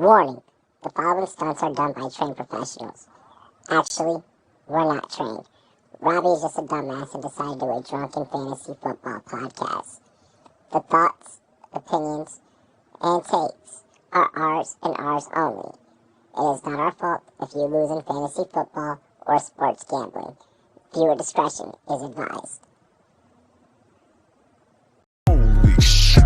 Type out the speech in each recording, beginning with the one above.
Warning, the following stunts are done by trained professionals. Actually, we're not trained. Robbie is just a dumbass and decided to do a drunken fantasy football podcast. The thoughts, opinions, and takes are ours and ours only. It is not our fault if you lose in fantasy football or sports gambling. Viewer discretion is advised. Holy shit.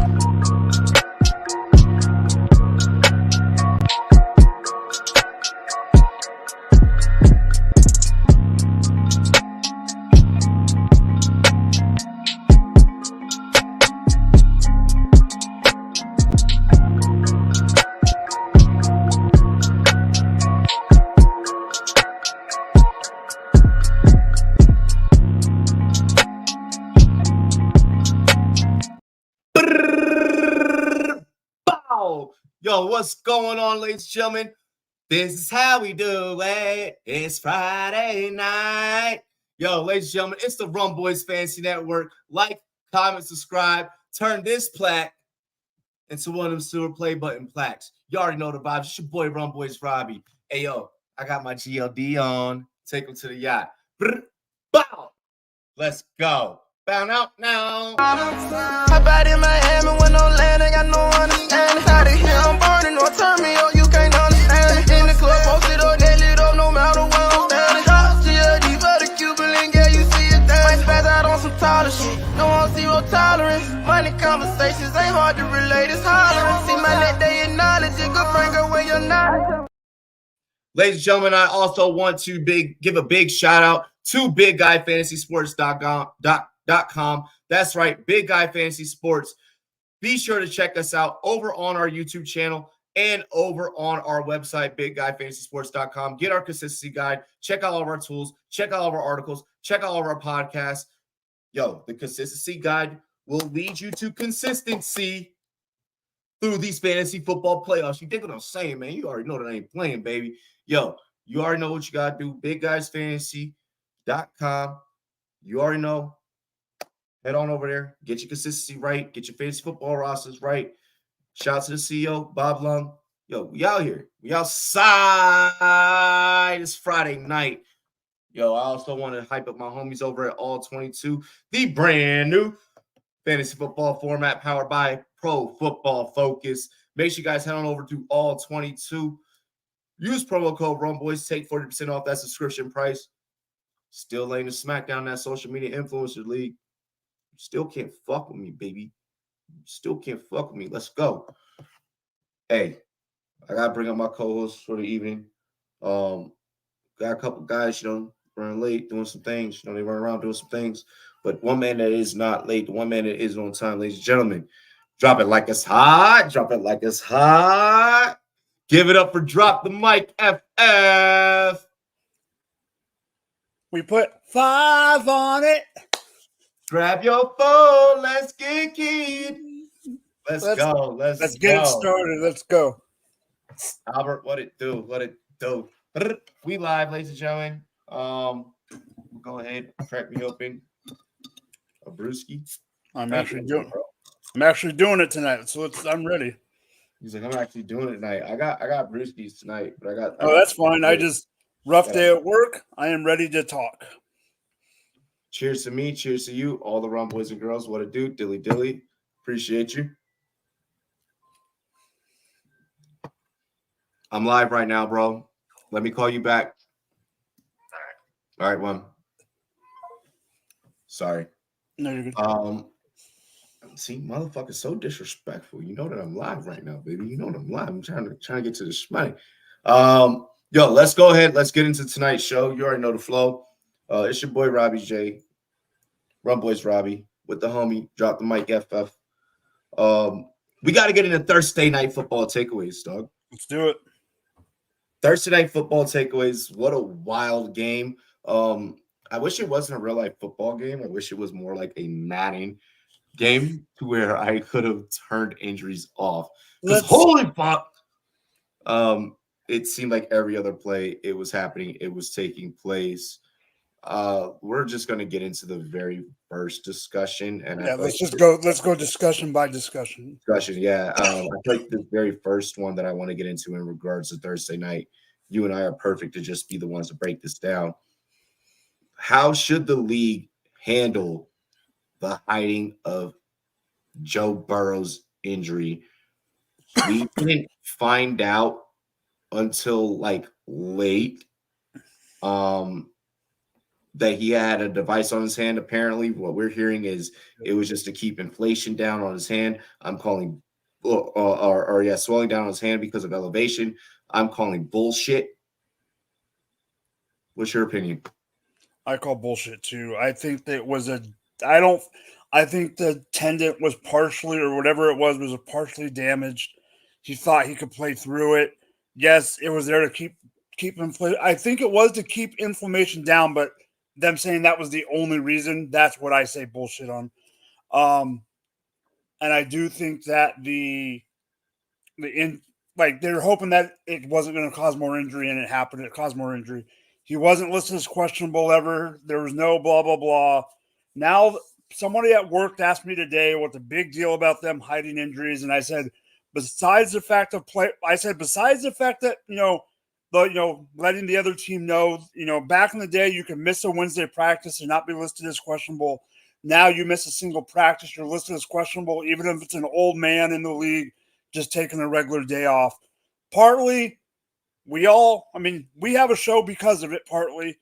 Yo, what's going on, ladies and gentlemen? This is how we do it. It's Friday night. Yo, ladies and gentlemen, it's the Rumboyz Fantasy Network. Like, comment, subscribe. Turn this plaque into one of them silver play button plaques. You already know the vibes. It's your boy, Rumboyz Robbie. Hey, yo, I got my GLD on. Take him to the yacht. Brr, bow. Let's go. Bound out now. Hop out in Miami with no land, ain't got no understanding. Out of here, I'm burning, no turn me on, you can't understand it. In the club, posted up, they lit up, no matter where I'm standing. Drop GLD for the Cuban link, yeah, you see it there. Might spaz out on some taller shit, no on zero tolerance. Money conversations ain't hard to relate, it's hollering. See my net, they acknowledge it, good friend, go where you're not. Ladies and gentlemen, I also want to give a big shout out to BigGuyFantasySports.com. That's right, Big Guy Fantasy Sports. Be sure to check us out over on our YouTube channel and over on our website, BigGuyFantasySports.com. Get our consistency guide. Check out all of our tools. Check out all of our articles. Check out all of our podcasts. Yo, the consistency guide will lead you to consistency through these fantasy football playoffs. You dig what I'm saying, man? You already know that I ain't playing, baby. Yo, you already know what you got to do. BigGuysFantasy.com. You already know. Head on over there. Get your consistency right. Get your fantasy football rosters right. Shout out to the CEO, Bob Lung. Yo, we out here. We outside. It's Friday night. Yo, I also want to hype up my homies over at All 22, the brand new fantasy football format powered by Pro Football Focus. Make sure you guys head on over to All 22. Use promo code Rumboyz. Take 40% off that subscription price. Still laying the smack down that social media influencer league. You still can't fuck with me, baby. You still can't fuck with me. Let's go. Hey, I got to bring up my co-host for the evening. Got a couple guys, running late, doing some things. They run around doing some things. But one man that is not late, the one man that is on time, ladies and gentlemen, drop it like it's hot. Drop it like it's hot. Give it up for Drop the Mic FF. We put 5 on it. Grab your phone. Let's get keyed. Let's go. Let's get it started. Let's go. Albert, what it do? What it do? We live, ladies and gentlemen. We'll go ahead, crack me open a brewski. I'm actually doing it tonight, so I'm ready. He's like, I'm actually doing it tonight. I got brewskis tonight, but I got. That's fine. I just rough day at work. I am ready to talk. Cheers to me. Cheers to you, all the Rum boys and girls. What it do? Dilly dilly. Appreciate you. I'm live right now, bro. Let me call you back. All right, one. Sorry. No, you're good. See, motherfucker's so disrespectful. You know that I'm live right now, baby. You know that I'm live. I'm trying to get to this money. Yo, let's go ahead. Let's get into tonight's show. You already know the flow. It's your boy Robbie J, Rumboyz Robbie with the homie. Drop the Mic FF. We got to get into Thursday night football takeaways, dog. Let's do it. Thursday night football takeaways. What a wild game. I wish it wasn't a real life football game. I wish it was more like a Madden game to where I could have turned injuries off. Because holy fuck. It seemed like every other play it was happening. It was taking place. We're just going to get into the very first discussion, and Yeah, I feel let's go discussion by discussion. Yeah, I feel like the very first one that I want to get into in regards to Thursday night, you and I are perfect to just be the ones to break this down. How should the league handle the hiding of Joe Burrow's injury? We didn't find out until like late that he had a device on his hand. Apparently, what we're hearing is it was just to keep inflation down on his hand. I'm calling, swelling down on his hand because of elevation. I'm calling bullshit. What's your opinion? I call bullshit too. I think that was I think the tendon was partially, or whatever it was partially damaged. He thought he could play through it. Yes, it was there to keep inflation. I think it was to keep inflammation down, but them saying that was the only reason, that's what I say bullshit on. And I do think that they're hoping that it wasn't going to cause more injury, and it happened. It caused more injury. He wasn't listed as questionable ever. There was no blah, blah, blah. Now, somebody at work asked me today what the big deal about them hiding injuries. And I said, besides the fact that, letting the other team know, back in the day, you could miss a Wednesday practice and not be listed as questionable. Now you miss a single practice, you're listed as questionable, even if it's an old man in the league just taking a regular day off. Partly, we have a show because of it, partly.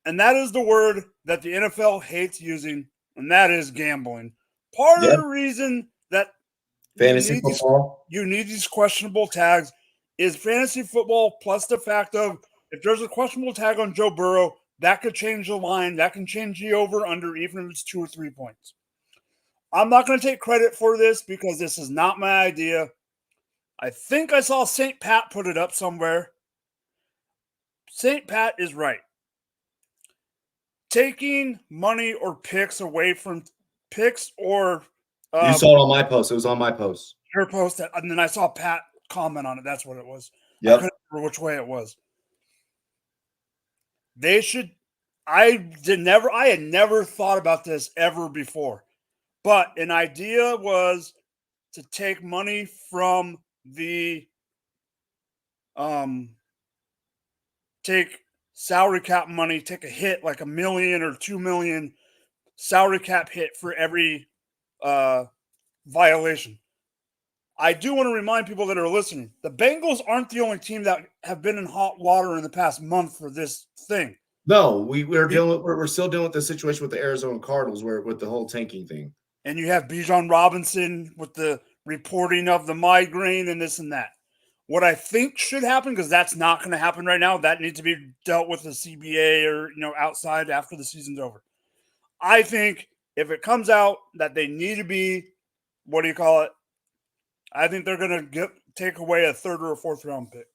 And that is the word that the NFL hates using, and that is gambling. Part of the reason that fantasy football, you need these questionable tags is fantasy football, plus the fact of if there's a questionable tag on Joe Burrow, that could change the line. That can change the over-under, even if it's 2 or 3 points. I'm not going to take credit for this because this is not my idea. I think I saw St. Pat put it up somewhere. St. Pat is right. Taking money or picks away from picks or... you saw it on my post. It was on my post. Your post, and then I saw Pat comment on it. That's what it was. Yep. I couldn't remember which way it was. They should... I had never thought about this ever before. But an idea was to take money from the take salary cap money, take a hit like $1 million or $2 million salary cap hit for every violation. I do want to remind people that are listening, the Bengals aren't the only team that have been in hot water in the past month for this thing. No, we're still dealing with the situation with the Arizona Cardinals with the whole tanking thing. And you have Bijan Robinson with the reporting of the migraine and this and that. What I think should happen, because that's not going to happen right now, that needs to be dealt with the CBA or outside after the season's over. I think if it comes out that they need to be, I think they're going to take away a 3rd or a 4th round pick.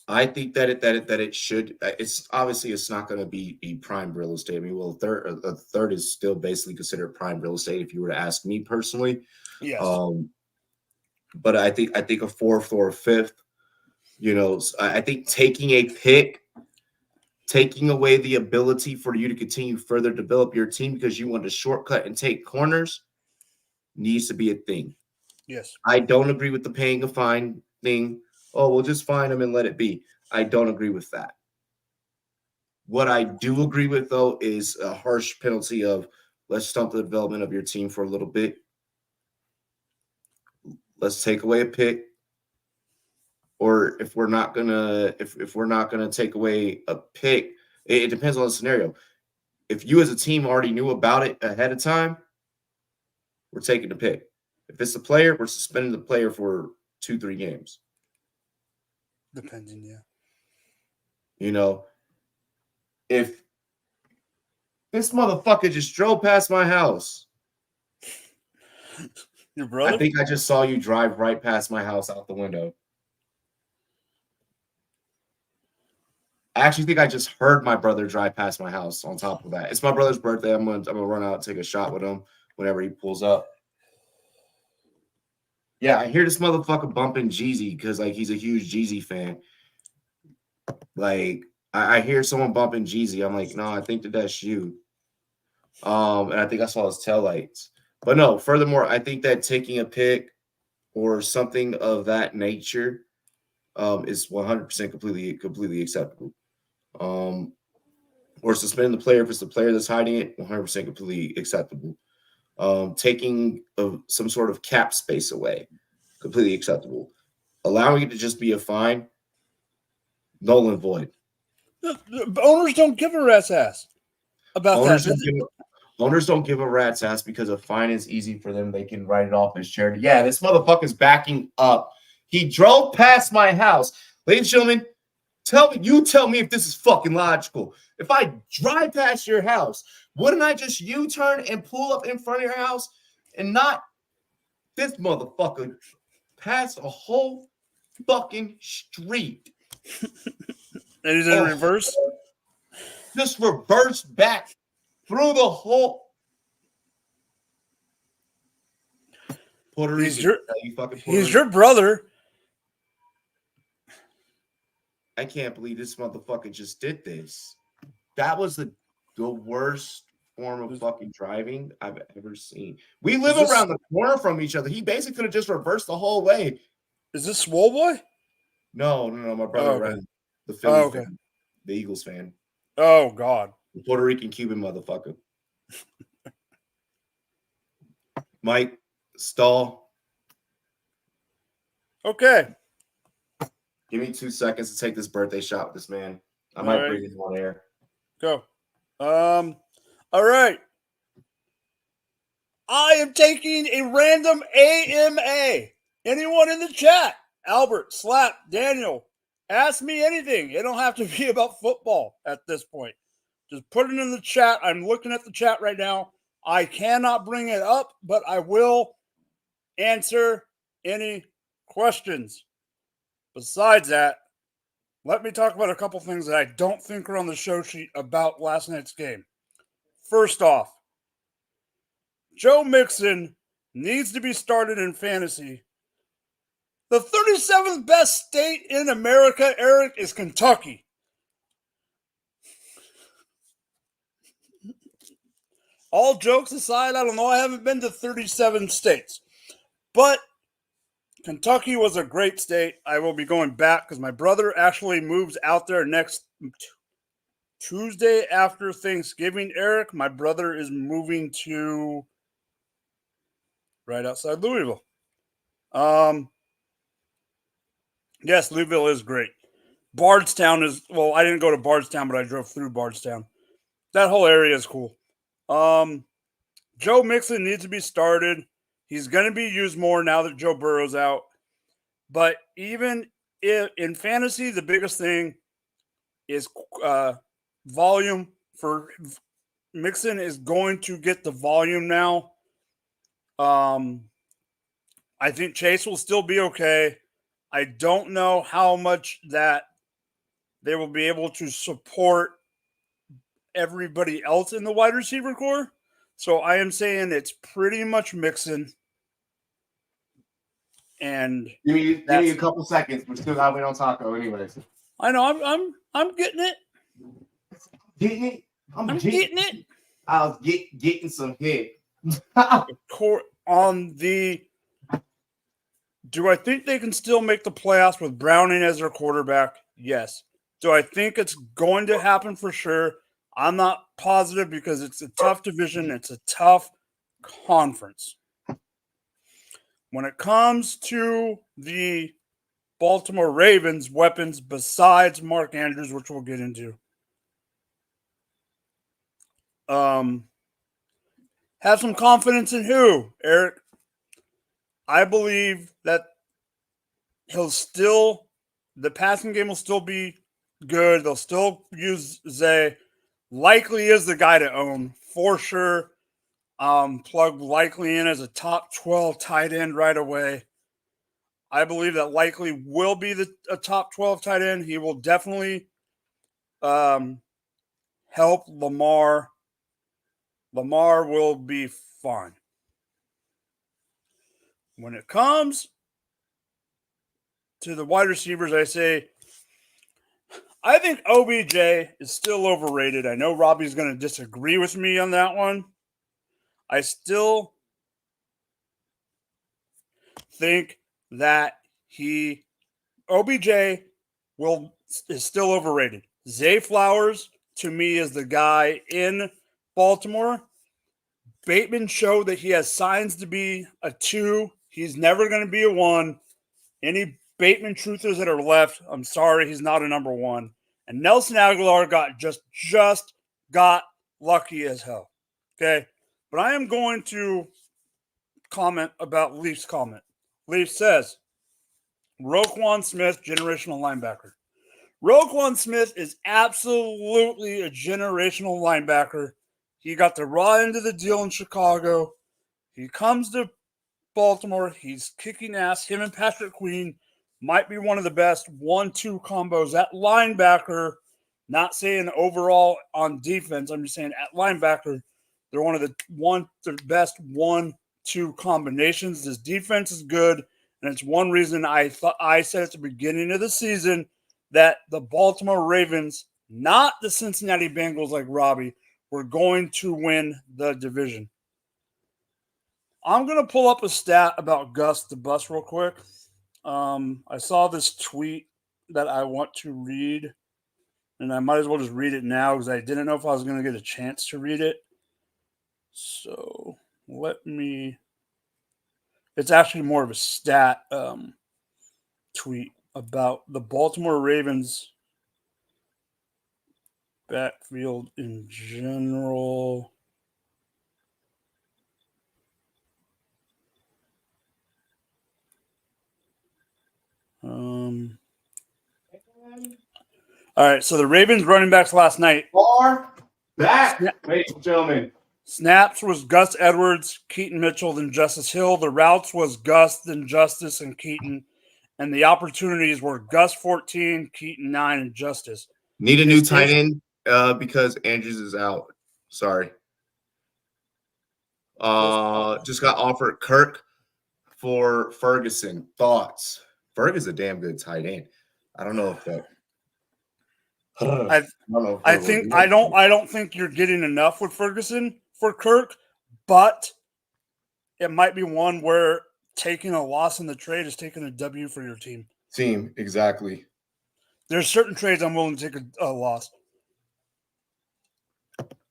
I think that it should. It's obviously it's not going to be prime real estate. I mean, well, a third is still basically considered prime real estate if you were to ask me personally. Yes. But I think a 4th or a 5th. I think taking a pick, taking away the ability for you to continue further develop your team because you want to shortcut and take corners needs to be a thing. Yes. I don't agree with the paying a fine thing. Oh, we'll just fine them and let it be. I don't agree with that. What I do agree with, though, is a harsh penalty of let's stump the development of your team for a little bit. Let's take away a pick. Or if we're not gonna take away a pick, it depends on the scenario. If you as a team already knew about it ahead of time, we're taking the pick. If it's the player, we're suspending the player for 2-3 games. Depending, yeah. If this motherfucker just drove past my house. Your brother? I think I just saw you drive right past my house out the window. I actually think I just heard my brother drive past my house on top of that. It's my brother's birthday. I'm gonna run out and take a shot with him whenever he pulls up. Yeah, I hear this motherfucker bumping Jeezy because he's a huge Jeezy fan. I hear someone bumping Jeezy. I'm like, no, I think that's you. And I think I saw his taillights. But no, furthermore, I think that taking a pick or something of that nature is 100% completely acceptable. Or suspending the player if it's the player that's hiding it, 100% completely acceptable. Taking some sort of cap space away, completely acceptable. Allowing it to just be a fine, null and void. The owners don't give a rat's ass about Owners that. Owners don't give a rat's ass because a fine is easy for them. They can write it off as charity. Yeah, this motherfucker's backing up. He drove past my house. Ladies and gentlemen, tell me if this is fucking logical. If I drive past your house, wouldn't I just U-turn and pull up in front of your house and not this motherfucker pass a whole fucking street? And he's in reverse? Just reverse back through the whole Puerto Rican. He's your brother. I can't believe this motherfucker just did this. That was the worst form of fucking driving I've ever seen. We live around the corner from each other. He basically could have just reversed the whole way. Is this Swole Boy? No. My brother ran the Philly fan, the Eagles fan. Oh, God. The Puerto Rican Cuban motherfucker. Mike, stall. Okay. Give me 2 seconds to take this birthday shot with this man. I might bring him on air. Go. All right. I am taking a random AMA. Anyone in the chat? Albert, Slap, Daniel, ask me anything. It don't have to be about football at this point. Just put it in the chat. I'm looking at the chat right now. I cannot bring it up, but I will answer any questions. Besides that, let me talk about a couple things that I don't think are on the show sheet about last night's game. First off, Joe Mixon needs to be started in fantasy. The 37th best state in America, Eric, is Kentucky. All jokes aside, I don't know. I haven't been to 37 states. But Kentucky was a great state. I will be going back because my brother actually moves out there next Tuesday after Thanksgiving. Eric, my brother is moving to right outside Louisville. Yes, Louisville is great. Bardstown is, well, I didn't go to Bardstown, but I drove through Bardstown. That whole area is cool. Joe Mixon needs to be started. He's going to be used more now that Joe Burrow's out. But even in fantasy, the biggest thing is volume. For Mixon is going to get the volume now. I think Chase will still be okay. I don't know how much that they will be able to support everybody else in the wide receiver core. So I am saying it's pretty much Mixon. And give me a couple seconds. We're still out on taco anyways. I know I'm getting it. Getting it? I'm getting it. I was getting some hit. On the do I think they can still make the playoffs with Browning as their quarterback? Yes. Do I think it's going to happen for sure? I'm not positive because it's a tough division. It's a tough conference. When it comes to the Baltimore Ravens weapons besides Mark Andrews, which we'll get into, have some confidence in who, Eric? I believe that the passing game will still be good. They'll still use Zay. Likely is the guy to own for sure. Plug Likely in as a top 12 tight end right away. I believe that Likely will be a top 12 tight end. He will definitely help Lamar. Lamar will be fine. When it comes to the wide receivers, I say I think OBJ is still overrated. I know Robbie's going to disagree with me on that one. I still think that OBJ is still overrated. Zay Flowers, to me, is the guy in Baltimore. Bateman showed that he has signs to be a 2. He's never going to be a 1. Any Bateman truthers that are left, I'm sorry, he's not a number 1. And Nelson Aguilar just got lucky as hell. Okay? But I am going to comment about Leaf's comment. Leaf says, Roquan Smith, generational linebacker. Roquan Smith is absolutely a generational linebacker. He got the raw end of the deal in Chicago. He comes to Baltimore. He's kicking ass. Him and Patrick Queen might be one of the best 1-2 combos at linebacker. Not saying overall on defense. I'm just saying at linebacker, they're one of the best 1-2 combinations. This defense is good, and it's one reason I said at the beginning of the season that the Baltimore Ravens, not the Cincinnati Bengals like Robbie, were going to win the division. I'm going to pull up a stat about Gus the Bus real quick. I saw this tweet that I want to read, and I might as well just read it now because I didn't know if I was going to get a chance to read it. So it's actually more of a stat tweet about the Baltimore Ravens backfield in general. All right, so the Ravens running backs last night. Far back, ladies and gentlemen. Snaps was Gus Edwards, Keaton Mitchell, then Justice Hill. The routes was Gus, then Justice, and Keaton. And the opportunities were Gus 14, Keaton 9, and Justice. Need a new tight end because Andrews is out. Sorry. Just got offered Kirk for Ferguson. Thoughts? Ferg is a damn good tight end. I don't know if that. I don't think you're getting enough with Ferguson for Kirk, but it might be one where taking a loss in the trade is taking a W for your team. Exactly. There's certain trades I'm willing to take a loss.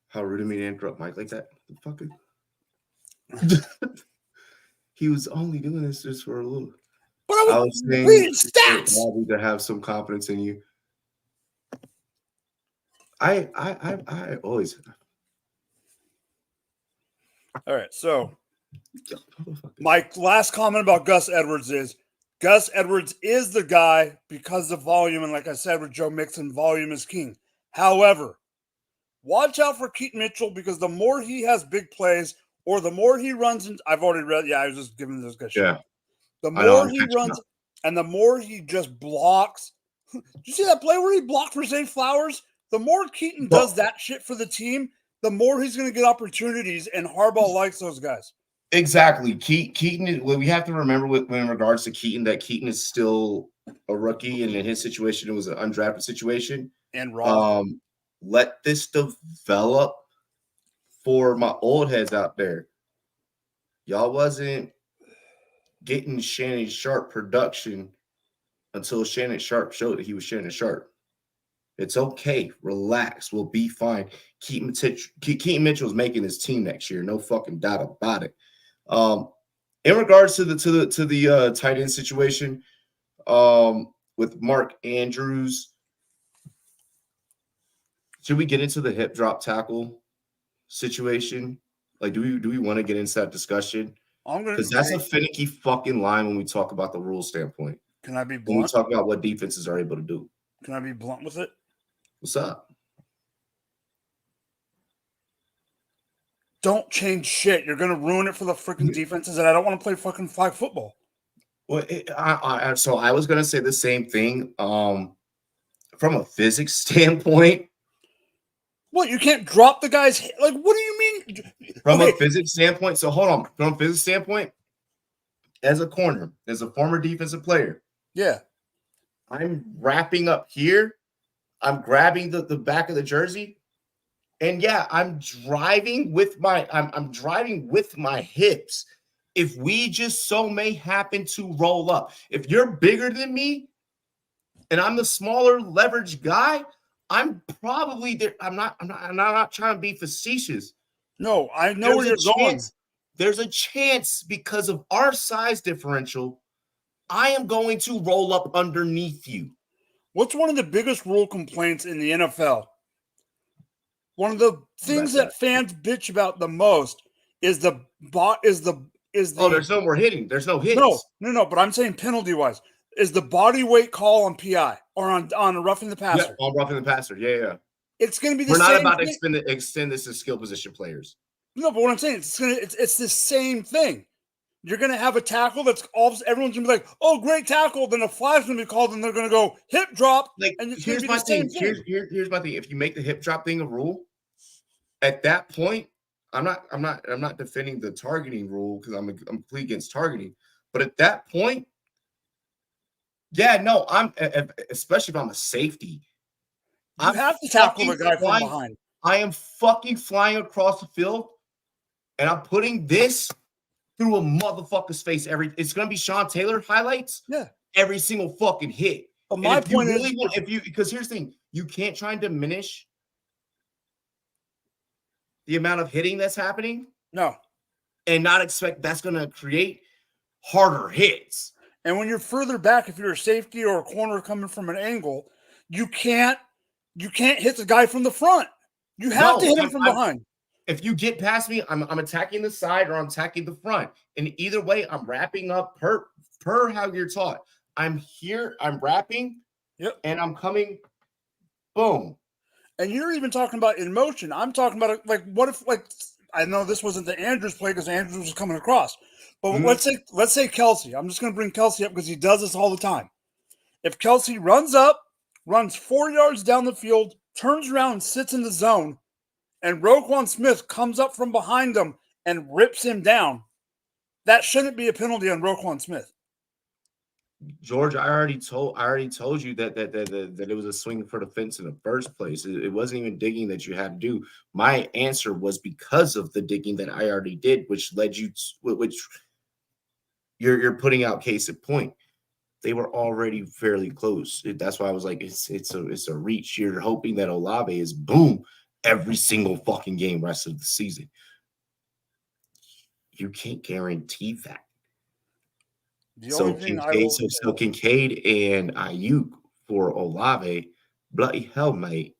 How rude of me to interrupt Mike like that. The fucker. He was only doing this just for a little. But I was reading stats. To have some confidence in you. I always. All right, so my last comment about Gus Edwards is the guy because of volume, and like I said with Joe Mixon, volume is king. However, watch out for Keaton Mitchell because the more he has big plays or the more he runs, I've already read. Yeah, I was just giving this guy shit. Yeah. The more he runs and the more he just blocks. Did you see that play where he blocked for Zay Flowers? The more Keaton does that shit for the team, the more he's going to get opportunities, and Harbaugh likes those guys. Exactly. Keaton, what we have to remember in regards to Keaton, that Keaton is still a rookie, and in his situation, it was an undrafted situation. And raw. Let this develop for my old heads out there. Y'all wasn't getting Shannon Sharp production until Shannon Sharp showed that he was Shannon Sharp. It's okay. Relax. We'll be fine. Keaton Mitchell's making this team next year. No fucking doubt about it. In regards to the tight end situation, with Mark Andrews, should we get into the hip drop tackle situation? Like, do we want to get into that discussion? Because that's a finicky fucking line when we talk about the rule standpoint. Can I be blunt? When we talk about what defenses are able to do. Can I be blunt with it? What's up? Don't change shit. You're going to ruin it for the freaking defenses, and I don't want to play fucking flag football. Well, so I was going to say the same thing. From a physics standpoint. What, you can't drop the guy's – like, what do you mean? From a physics standpoint, so hold on. From a physics standpoint, as a corner, as a former defensive player. Yeah. I'm wrapping up here. I'm grabbing the back of the jersey. And yeah, I'm driving with my hips. If we just so may happen to roll up, if you're bigger than me and I'm the smaller leverage guy, I'm probably there. I'm not trying to be facetious. No, I know where you're going. There's a chance because of our size differential, I am going to roll up underneath you. What's one of the biggest rule complaints in the NFL? One of the things that fans bitch about the most is the there's no more hitting. There's no hits. No. But I'm saying penalty wise, is the body weight call on PI or on roughing the passer? Yeah, on roughing the passer. Yeah. It's going to be the We're same. We're not about to extend this to skill position players. No, but what I'm saying it's the same thing. You're going to have a tackle that's everyone's going to be like, oh, great tackle. Then a flag's going to be called and they're going to go hip drop. Like, and it's here's my thing. Here's my thing. If you make the hip drop thing a rule, at that point, I'm not defending the targeting rule because I'm completely against targeting. But at that point, yeah, no, especially if I'm a safety. You have to tackle the guy from behind. I am fucking flying across the field, and I'm putting this through a motherfucker's face. It's gonna be Sean Taylor highlights. Yeah, every single fucking hit. But my point is, because here's the thing, you can't try and diminish the amount of hitting that's happening. No, and not expect that's gonna create harder hits. And when you're further back, if you're a safety or a corner coming from an angle, you can't hit the guy from the front. You have to hit him from behind. If you get past me, I'm attacking the side or I'm attacking the front. And either way, I'm wrapping up per how you're taught. I'm here, I'm wrapping, and I'm coming, boom. And you're even talking about in motion. I'm talking about what if I know this wasn't the Andrews play because Andrews was coming across. But let's say Kelsey. I'm just going to bring Kelsey up because he does this all the time. If Kelsey runs 4 yards down the field, turns around and sits in the zone, and Roquan Smith comes up from behind him and rips him down, that shouldn't be a penalty on Roquan Smith. George, I already told you that it was a swing for the fence in the first place. It wasn't even digging that you had to do. My answer was because of the digging that I already did, which led you to, which you're putting out case in point. They were already fairly close. That's why I was like, it's a reach. You're hoping that Olave is boom every single fucking game rest of the season. You can't guarantee that. So Kincaid and Ayuk for Olave, bloody hell, mate.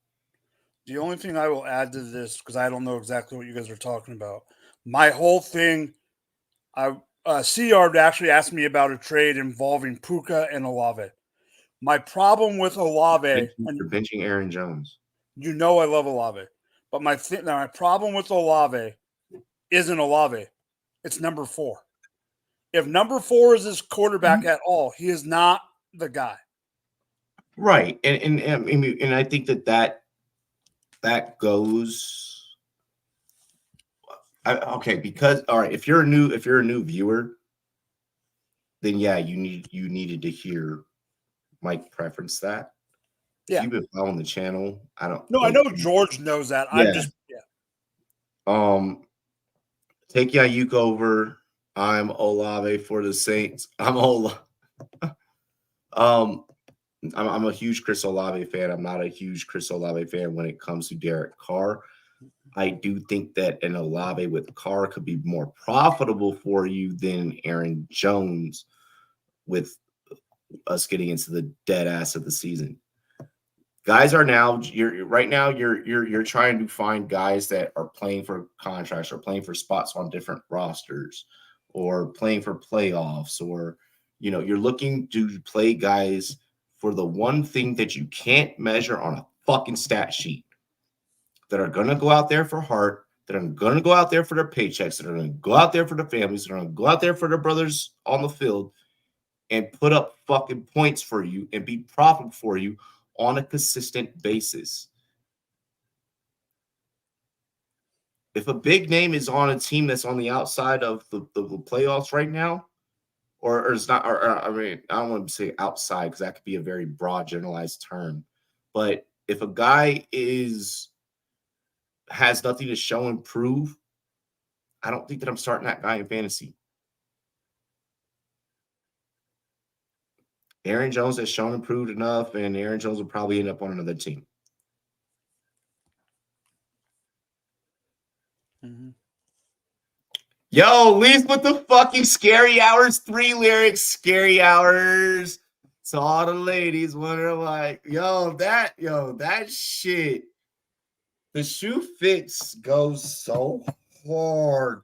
The only thing I will add to this, because I don't know exactly what you guys are talking about, my whole thing, C-Yard actually asked me about a trade involving Puka and Olave. My problem with Olave... You're benching Aaron Jones. You know I love Olave. But my problem with Olave isn't Olave. It's number 4. If number 4 is his quarterback at all, he is not the guy. Right. And I think that goes... okay, because all right, if you're a new viewer, then yeah, you needed to hear Mike preference that. Yeah. If you've been following the channel, I don't. No, I know George knows that. Yeah. Take Ayuk over. I'm Olave for the Saints. I'm a huge Chris Olave fan. I'm not a huge Chris Olave fan when it comes to Derek Carr. I do think that an Olave with Carr could be more profitable for you than Aaron Jones with us getting into the dead ass of the season. Guys are now you're trying to find guys that are playing for contracts or playing for spots on different rosters or playing for playoffs, or you're looking to play guys for the one thing that you can't measure on a fucking stat sheet, that are going to go out there for heart, that are going to go out there for their paychecks, that are going to go out there for their families, that are going to go out there for their brothers on the field and put up fucking points for you and be profitable for you on a consistent basis. If a big name is on a team that's on the outside of the playoffs right now, or it's not, I mean, I don't want to say outside because that could be a very broad, generalized term, but if a guy has nothing to show and prove, I don't think that I'm starting that guy in fantasy. Aaron Jones has shown and proved enough, and Aaron Jones will probably end up on another team. Mm-hmm. Yo, Leaf with the fucking Scary Hours 3 lyrics. Scary Hours. So all the ladies wonder like, that shit. The shoe fits goes so hard.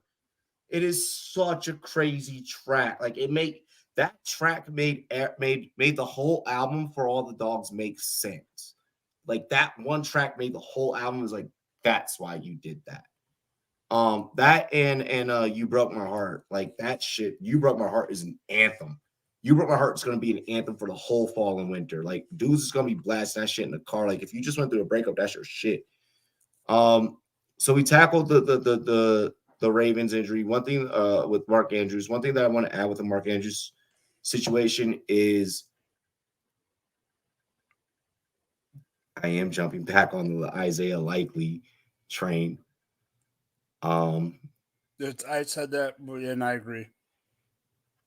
It is such a crazy track. Like that track made the whole album For All the Dogs make sense. Like that one track made the whole album. Was like, that's why you did that. That and You Broke My Heart, like that shit. You Broke My Heart is an anthem. You Broke My Heart is going to be an anthem for the whole fall and winter. Like dudes is going to be blasting that shit in the car. Like if you just went through a breakup, that's your shit. So we tackled the Ravens injury. One thing with Mark Andrews. One thing that I want to add with the Mark Andrews situation is I am jumping back on the Isaiah Likely train. I said that, and I agree.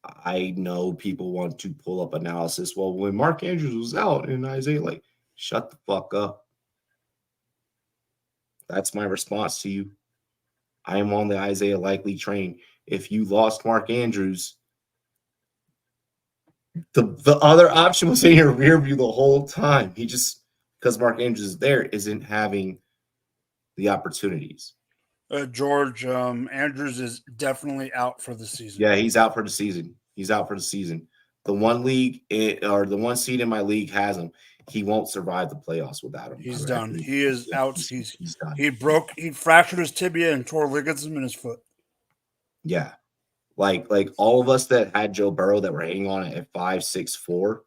I know people want to pull up analysis. Well, when Mark Andrews was out and Isaiah, like, shut the fuck up. That's my response to you. I am on the Isaiah Likely train. If you lost Mark Andrews, the other option was in your rear view the whole time. He just, because Mark Andrews is there, isn't having the opportunities. George, Andrews is definitely out for the season. Yeah, he's out for the season. The one league or the one seed in my league has him. He won't survive the playoffs without him. He's done. He is out. He's done. He fractured his tibia and tore ligaments in his foot. Yeah. Like all of us that had Joe Burrow that were hanging on at 5'6",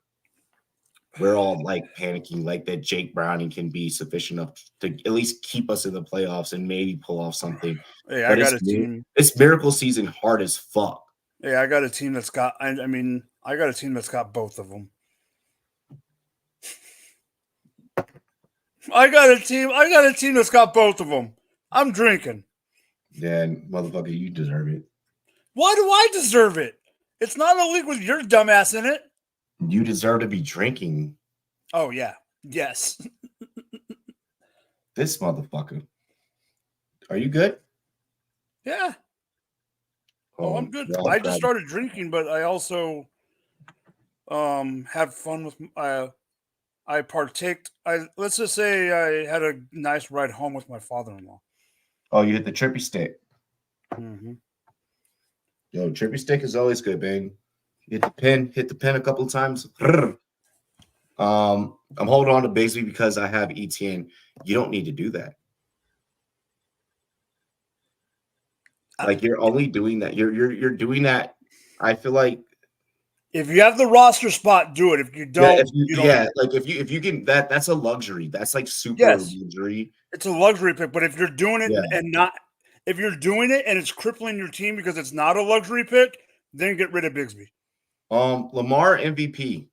we're all like panicking, like that Jake Browning can be sufficient enough to at least keep us in the playoffs and maybe pull off something. Hey, I got a team. It's miracle season hard as fuck. Yeah, I got a team that's got. I got a team that's got both of them. I got a team that's got both of them. I'm drinking. Yeah, motherfucker, you deserve it. Why do I deserve it? It's not a league with your dumbass in it. You deserve to be drinking. Oh, yeah. Yes. This motherfucker. Are you good? Yeah. Oh, I'm good. I just started drinking, but I also had fun with I partaked. Let's just say I had a nice ride home with my father-in-law. Oh, you hit the trippy stick. Mm-hmm. Yo, trippy stick is always good, man. Hit the pin a couple of times. I'm holding on to Bigsby because I have ETN. You don't need to do that. Like you're only doing that. You're doing that. I feel like if you have the roster spot, do it. If you don't, you don't. Like if you can, that's a luxury. That's like super luxury. It's a luxury pick. But if you're doing it and not, if you're doing it and it's crippling your team because it's not a luxury pick, then get rid of Bigsby. Lamar MVP.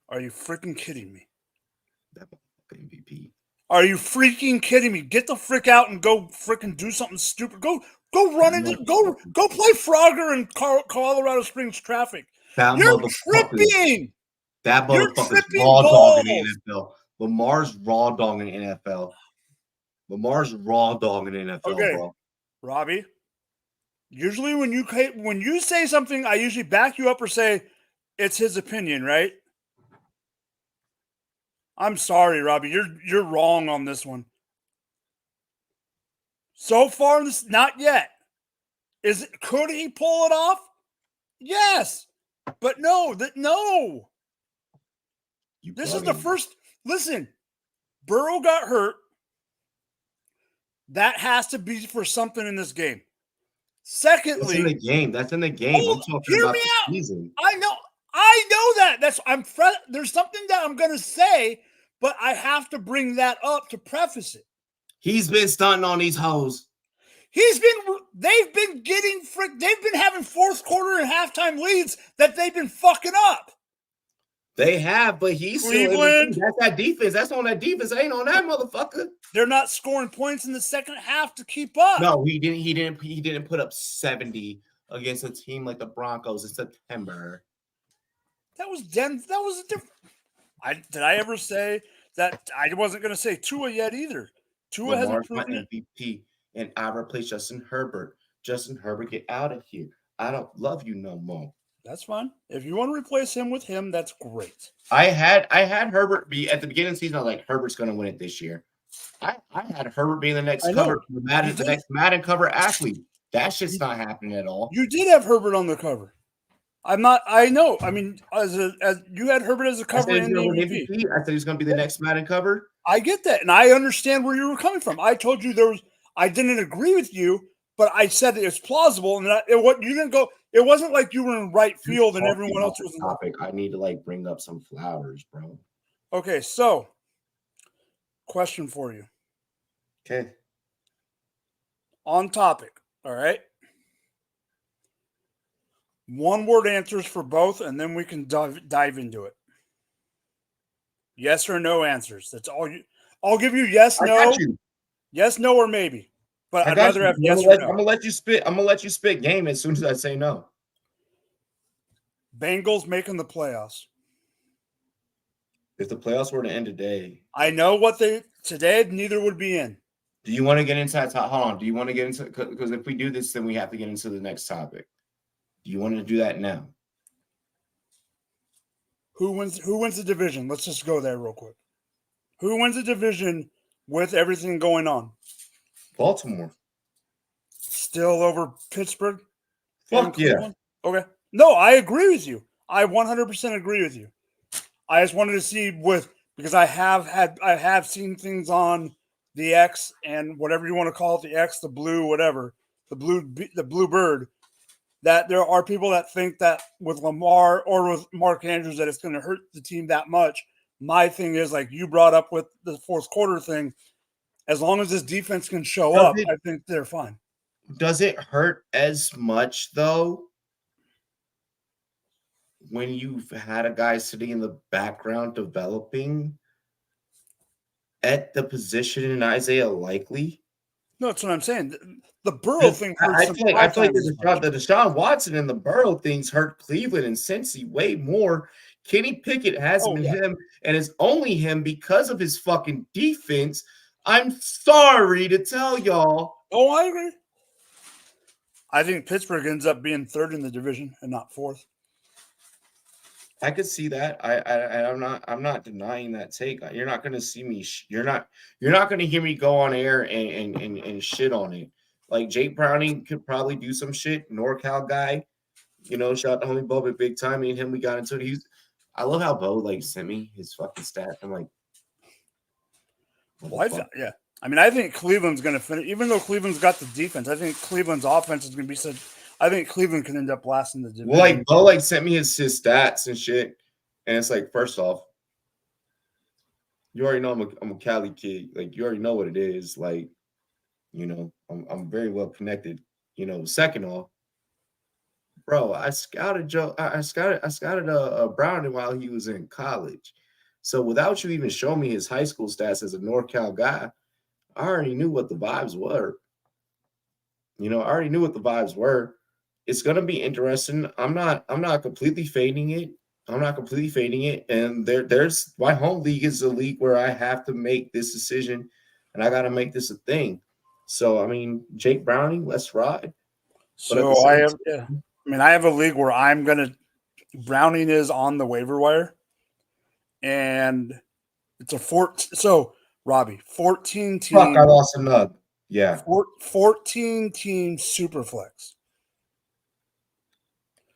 Are you freaking kidding me? That MVP. Are you freaking kidding me? Get the frick out and go freaking do something stupid. Go run into go play Frogger in Colorado Springs traffic. You're tripping. That motherfucker's raw dog in the NFL. Lamar's raw dog in the NFL. Lamar's raw dog in the NFL, bro. Robbie. Usually when you say something, I usually back you up or say it's his opinion, right? I'm sorry, Robbie. You're wrong on this one. So far, not yet. Could he pull it off? Yes, but no. This is the first. Listen, Burrow got hurt. That has to be for something in this game. Secondly, that's in the game. I'm talking about the season. I know that. There's something that I'm going to say, but I have to bring that up to preface it. He's been stunting on these hoes. They've been having fourth quarter and halftime leads that they've been fucking up. They have, but he's Cleveland. still that's that defense. That's on that defense. Ain't on that motherfucker. They're not scoring points in the second half to keep up. No, he didn't put up 70 against a team like the Broncos in September. That was a different. Did I ever say that? I wasn't going to say Tua yet either. Tua hasn't proven it. MVP, and I replace Justin Herbert. Justin Herbert, get out of here. I don't love you no more. That's fine. If you want to replace him with him, that's great. I had Herbert be at the beginning of the season. I was like, Herbert's going to win it this year. I had Herbert being the next cover, the next Madden cover athlete. That shit's not happening at all. You did have Herbert on the cover. I'm not. I know. I mean, as you had Herbert as a cover in the MVP. I said he's going to be the next Madden cover. I get that, and I understand where you were coming from. I told you I didn't agree with you, but I said it's plausible, and you didn't go. It wasn't like you were in right field and everyone else was in topic. I need to bring up some flowers, bro. Okay, so question for you. Okay. On topic. All right. One word answers for both, and then we can dive into it. Yes or no answers. That's all you. I'll give you yes, no, yes, no, or maybe. But I'd rather have yes or no. I'm gonna let you spit. I'm gonna let you spit game as soon as I say no. Bengals making the playoffs. If the playoffs were to end today, I know what today. Neither would be in. Do you want to get into that? Hold on. Do you want to get into because if we do this, then we have to get into the next topic. Do you want to do that now? Who wins the division? Let's just go there real quick. Who wins the division with everything going on? Baltimore. Still over Pittsburgh? Fuck yeah. Okay. No, I agree with you. I 100% agree with you. I just wanted to see because I have seen things on the X and whatever you want to call it, the X, the blue, whatever, the blue bird, that there are people that think that with Lamar or with Mark Andrews that it's going to hurt the team that much. My thing is, like you brought up with the fourth quarter thing, as long as this defense can show up, I think they're fine. Does it hurt as much, though, when you've had a guy sitting in the background developing at the position in Isaiah Likely? No, that's what I'm saying. The Burrow thing hurts. I feel like the Deshaun Watson and the Burrow things hurt Cleveland and Cincy way more. Kenny Pickett has been him, and it's only him because of his fucking defense. I'm sorry to tell y'all. Oh, I agree. I think Pittsburgh ends up being third in the division and not fourth. I could see that. I'm not denying that take. You're not going to see me. You're not going to hear me go on air and shit on it. Like Jake Browning could probably do some shit. NorCal guy, shout out to homie Bo big time. Me and him, we got into it. I love how Bo sent me his fucking stats. I'm like, yeah. I mean, I think Cleveland's going to finish, even though Cleveland's got the defense. I think Cleveland's offense is going to be such. I think Cleveland can end up last in the division. Well, Bo sent me his stats and shit, and it's like, first off, you already know I'm a Cali kid. Like, you already know what it is. Like, I'm very well connected. Second off, bro, I scouted Browning while he was in college. So without you even showing me his high school stats as a NorCal guy, I already knew what the vibes were. I already knew what the vibes were. It's gonna be interesting. I'm not completely fading it. And there's my home league is a league where I have to make this decision, and I gotta make this a thing. So I mean, Jake Browning, let's ride. So I have a league where Browning is on the waiver wire, and it's a So Robbie, 14 team. Fuck, I lost a nug. Yeah, 14 team Superflex.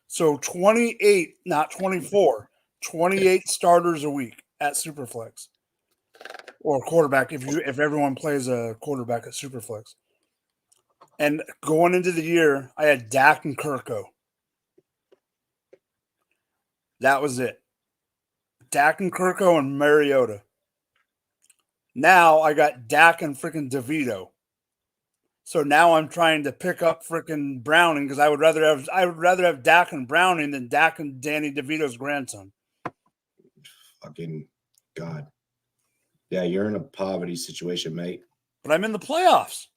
So 28, not 24, 28 starters a week at Superflex. Or quarterback if everyone plays a quarterback at Superflex. And going into the year, I had Dak and Kirko. That was it. Dak and Kirko and Mariota. Now I got Dak and freaking DeVito. So now I'm trying to pick up freaking Browning because I would rather have Dak and Browning than Dak and Danny DeVito's grandson. fucking God. Yeah, you're in a poverty situation, mate. But I'm in the playoffs.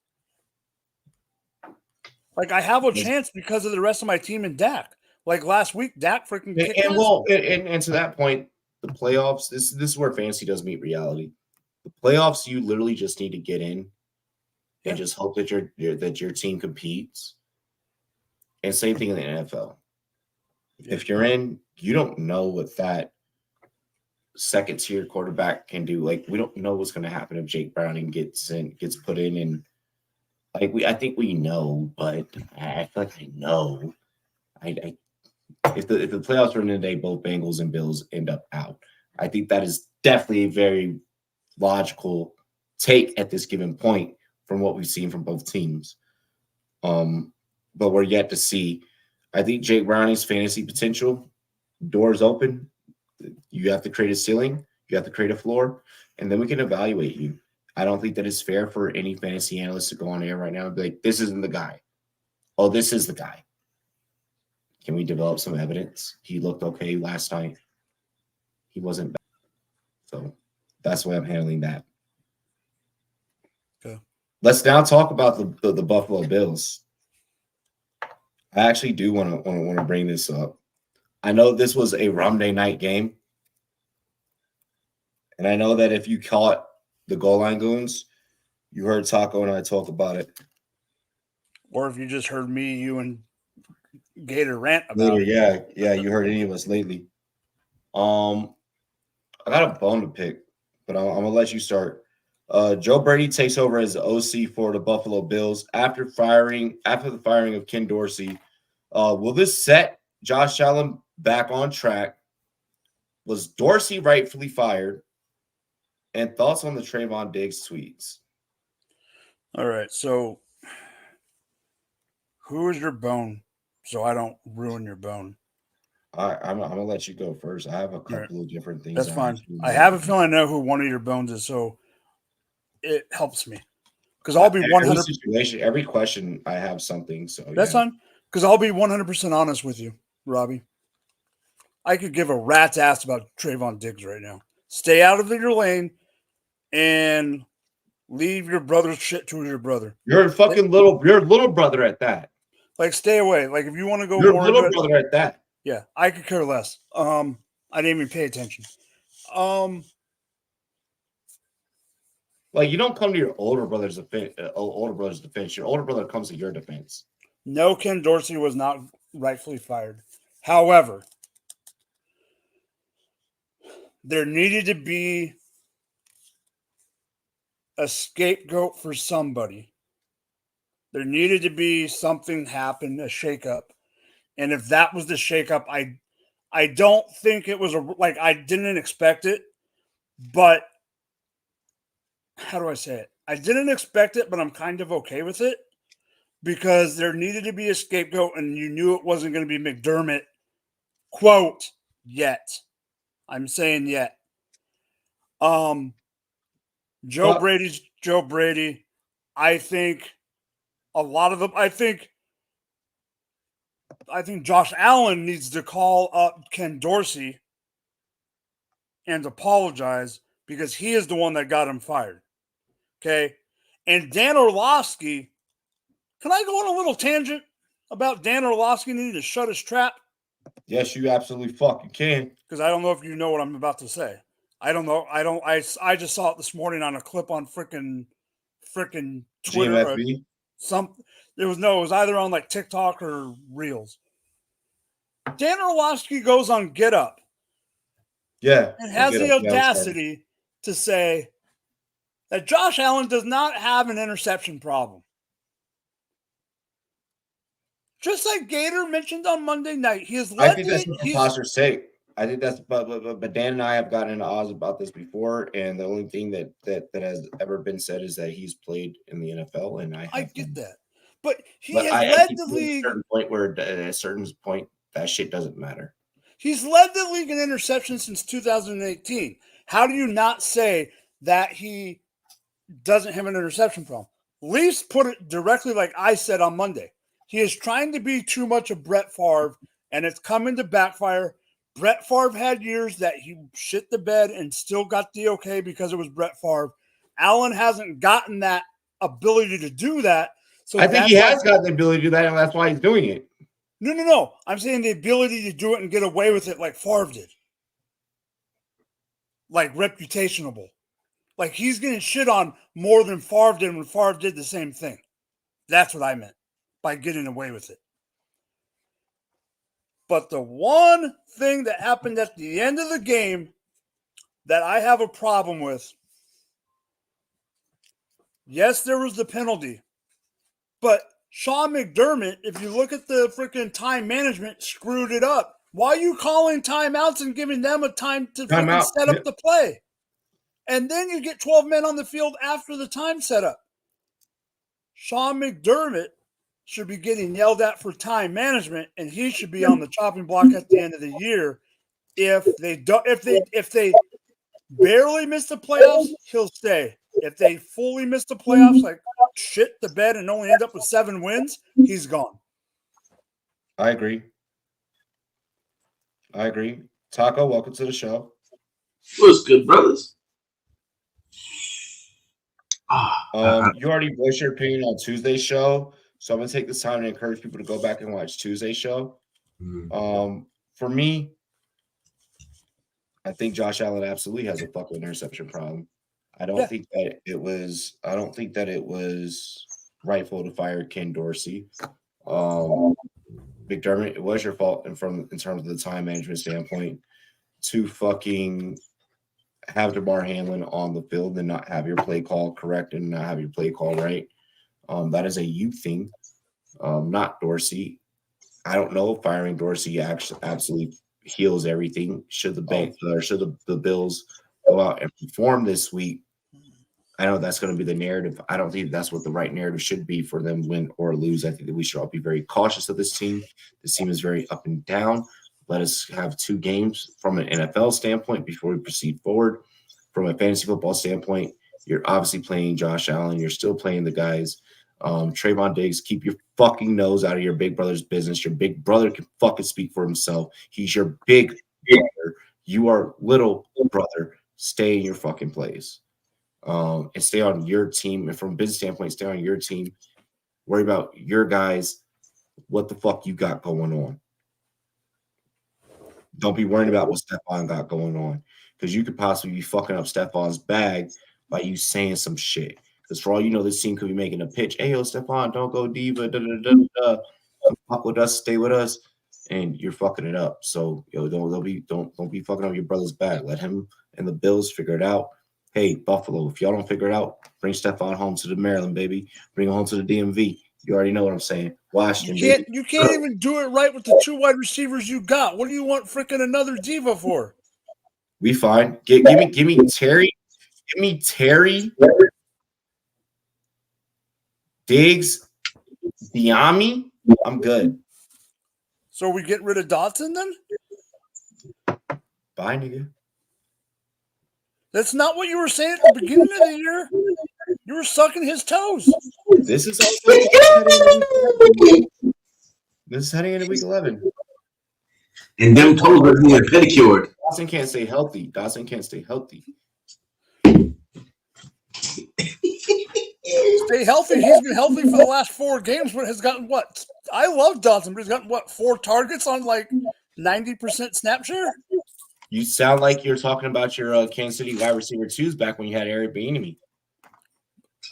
Like, I have a chance because of the rest of my team and Dak. Like last week, Dak freaking kicked And ass. well, and to that point, the playoffs. This is where fantasy does meet reality. The playoffs, you literally just need to get in and just hope that your team competes. And same thing in the NFL. If you're in, you don't know what that second tier quarterback can do. Like, we don't know what's going to happen if Jake Browning gets put in, and like I think we know, but I feel like I know. If the playoffs are in today, both Bengals and Bills end up out. I think that is definitely a very logical take at this given point from what we've seen from both teams. But we're yet to see. I think Jake Browning's fantasy potential, doors open. You have to create a ceiling. You have to create a floor, and then we can evaluate you. I don't think that it's fair for any fantasy analyst to go on air right now and be like, this isn't the guy. Oh, this is the guy. Can we develop some evidence? He looked okay last night. He wasn't bad. So that's the way I'm handling that. Okay. Let's now talk about the Buffalo Bills. I actually do want to bring this up. I know this was a Monday night game. And I know that if you caught the goal line goons, you heard Taco and I talk about it. Or if you just heard me, you, and Gator rant about it. Yeah, you heard any of us lately. I got a bone to pick, but I'm gonna let you start. Joe Brady takes over as the OC for the Buffalo Bills after the firing of Ken Dorsey. Will this set Josh Allen back on track? Was Dorsey rightfully fired? And thoughts on the Trayvon Diggs tweets? All right, so who is your bone? So I don't ruin your bone. I'm gonna let you go first. I have a couple of different things. That's fine. I have a feeling I know who one of your bones is, so it helps me because I'll be 100. Situation, every question I have something. So that's fine because I'll be 100% honest with you, Robbie. I could give a rat's ass about Trayvon Diggs right now. Stay out of your lane and leave your brother's shit to your brother. You're a little brother at that. Like, stay away. Like, if you want to go You're more a little brother at that. Yeah, I could care less. I didn't even pay attention. Like, you don't come to your older brother's defense. Your older brother comes to your defense. No, Ken Dorsey was not rightfully fired. However, there needed to be a scapegoat for somebody. There needed to be something happen, a shakeup. And if that was the shakeup, I don't think it was I didn't expect it, but how do I say it? I didn't expect it, but I'm kind of okay with it because there needed to be a scapegoat and you knew it wasn't going to be McDermott, quote, yet. I'm saying yet. Joe Brady's Joe Brady. I think a lot of them, I think Josh Allen needs to call up Ken Dorsey and apologize because he is the one that got him fired. Okay. And Dan Orlovsky, can I go on a little tangent about Dan Orlovsky needing to shut his trap? Yes, you absolutely fucking can. Because I don't know if you know what I'm about to say. I don't know. I just saw it this morning on a clip on freaking Twitter. GMFB? It was either on like TikTok or Reels. Dan Orlovsky goes on Get Up. Yeah. And has the audacity to say that Josh Allen does not have an interception problem. Just like Gator mentioned on Monday night, he has led. I think that's a preposterous take. I think that's, but Dan and I have gotten into Oz about this before, and the only thing that has ever been said is that he's played in the NFL, and I get that, but he has led the league. At a certain point, that shit doesn't matter. He's led the league in interceptions since 2018. How do you not say that he doesn't have an interception problem? Leafs put it directly like I said on Monday. He is trying to be too much of Brett Favre, and it's coming to backfire Brett Favre had years that he shit the bed and still got the okay because it was Brett Favre. Allen hasn't gotten that ability to do that. So I think he has got the ability to do that, and that's why he's doing it. No. I'm saying the ability to do it and get away with it like Favre did. Like reputationable. Like he's getting shit on more than Favre did when Favre did the same thing. That's what I meant by getting away with it. But the one thing that happened at the end of the game that I have a problem with, yes, there was the penalty, but Sean McDermott, if you look at the freaking time management, screwed it up. Why are you calling timeouts and giving them a time to set up the play? And then you get 12 men on the field after the time setup. Sean McDermott should be getting yelled at for time management, and he should be on the chopping block at the end of the year. If they barely miss the playoffs, he'll stay. If they fully miss the playoffs, like shit the bed and only end up with 7 wins, he's gone. I agree. Taco, welcome to the show. What's good, brothers? You already voiced your opinion on Tuesday's show, so I'm gonna take this time to encourage people to go back and watch Tuesday's show. For me, I think Josh Allen absolutely has a fucking interception problem. I don't think that it was rightful to fire Ken Dorsey. McDermott, it was your fault in terms of the time management standpoint to fucking have DeMar Hamlin on the field and not have your play call correct and not have your play call right. That is a you thing, not Dorsey. I don't know if firing Dorsey actually absolutely heals everything. Should the Bills go out and perform this week? I know that's going to be the narrative. I don't think that's what the right narrative should be for them, win or lose. I think that we should all be very cautious of this team. This team is very up and down. Let us have 2 games from an NFL standpoint before we proceed forward. From a fantasy football standpoint, you're obviously playing Josh Allen. You're still playing the guys. Trayvon Diggs, keep your fucking nose out of your big brother's business. Your big brother can fucking speak for himself. He's your big brother. You are little brother. Stay in your fucking place. And stay on your team. And from a business standpoint, stay on your team. Worry about your guys. What the fuck you got going on? Don't be worrying about what Stephon got going on, because you could possibly be fucking up Stephon's bag by you saying some shit. Because for all you know, this team could be making a pitch. Hey, yo, Stephon, don't go diva. Come fuck with us, stay with us, and you're fucking it up. So, yo, don't be fucking up your brother's bag. Let him and the Bills figure it out. Hey, Buffalo, if y'all don't figure it out, bring Stephon home to the Maryland, baby. Bring him home to the DMV. You already know what I'm saying. Washington. You can't even do it right with the 2 wide receivers you got. What do you want freaking another diva for? We fine. Give me Terry. Give me Terry. Diggs. Diami. I'm good. So we get rid of Dotson then? Bye, nigga. That's not what you were saying at the beginning of the year. You were sucking his toes. This is heading into week 11. And them toes are being pedicured. Dawson can't stay healthy. Stay healthy. He's been healthy for the last 4 games, but has gotten what? I love Dotson, but he's gotten what? 4 targets on like 90% snap share? You sound like you're talking about your Kansas City wide receiver 2s back when you had Eric Bieniemy.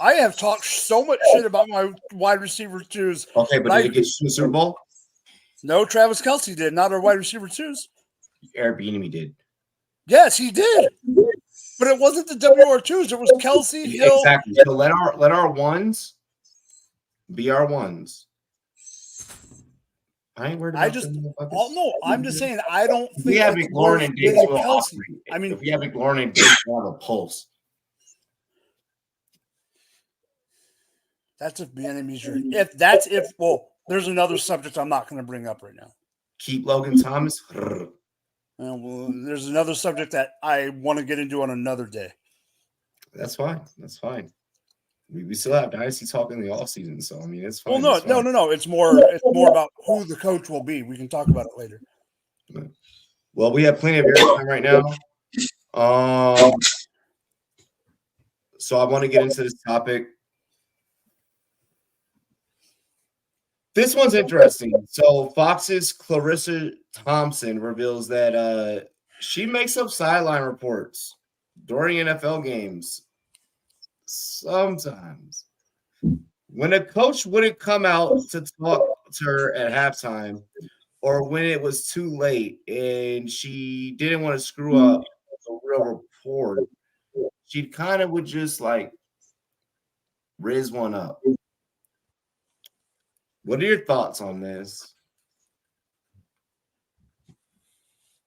I have talked so much shit about my wide receiver 2s. Okay, but did it get you to the Super Bowl? No, Travis Kelce did, not our wide receiver 2s. Eric Bieniemy did. Yes, he did. But it wasn't the WR2s. It was Kelce, Hill. Exactly. So let our ones be our ones. I ain't worried about I'm just saying I don't think we have McLaurin and Diggs will Kelce. I mean, if we have McLaurin and Diggs on a pulse. That's if the enemy's your there's another subject I'm not going to bring up right now. Keep Logan Thomas. There's another subject that I want to get into on another day. That's fine. We still have Dynasty talk in the offseason, so I mean it's fine. Well, no. It's more about who the coach will be. We can talk about it later. Well, we have plenty of airtime right now. So I want to get into this topic. This one's interesting. So Fox's Clarissa Thompson reveals that she makes up sideline reports during NFL games. Sometimes. When a coach wouldn't come out to talk to her at halftime, or when it was too late and she didn't want to screw up a real report, she kind of would just like riz one up. What are your thoughts on this?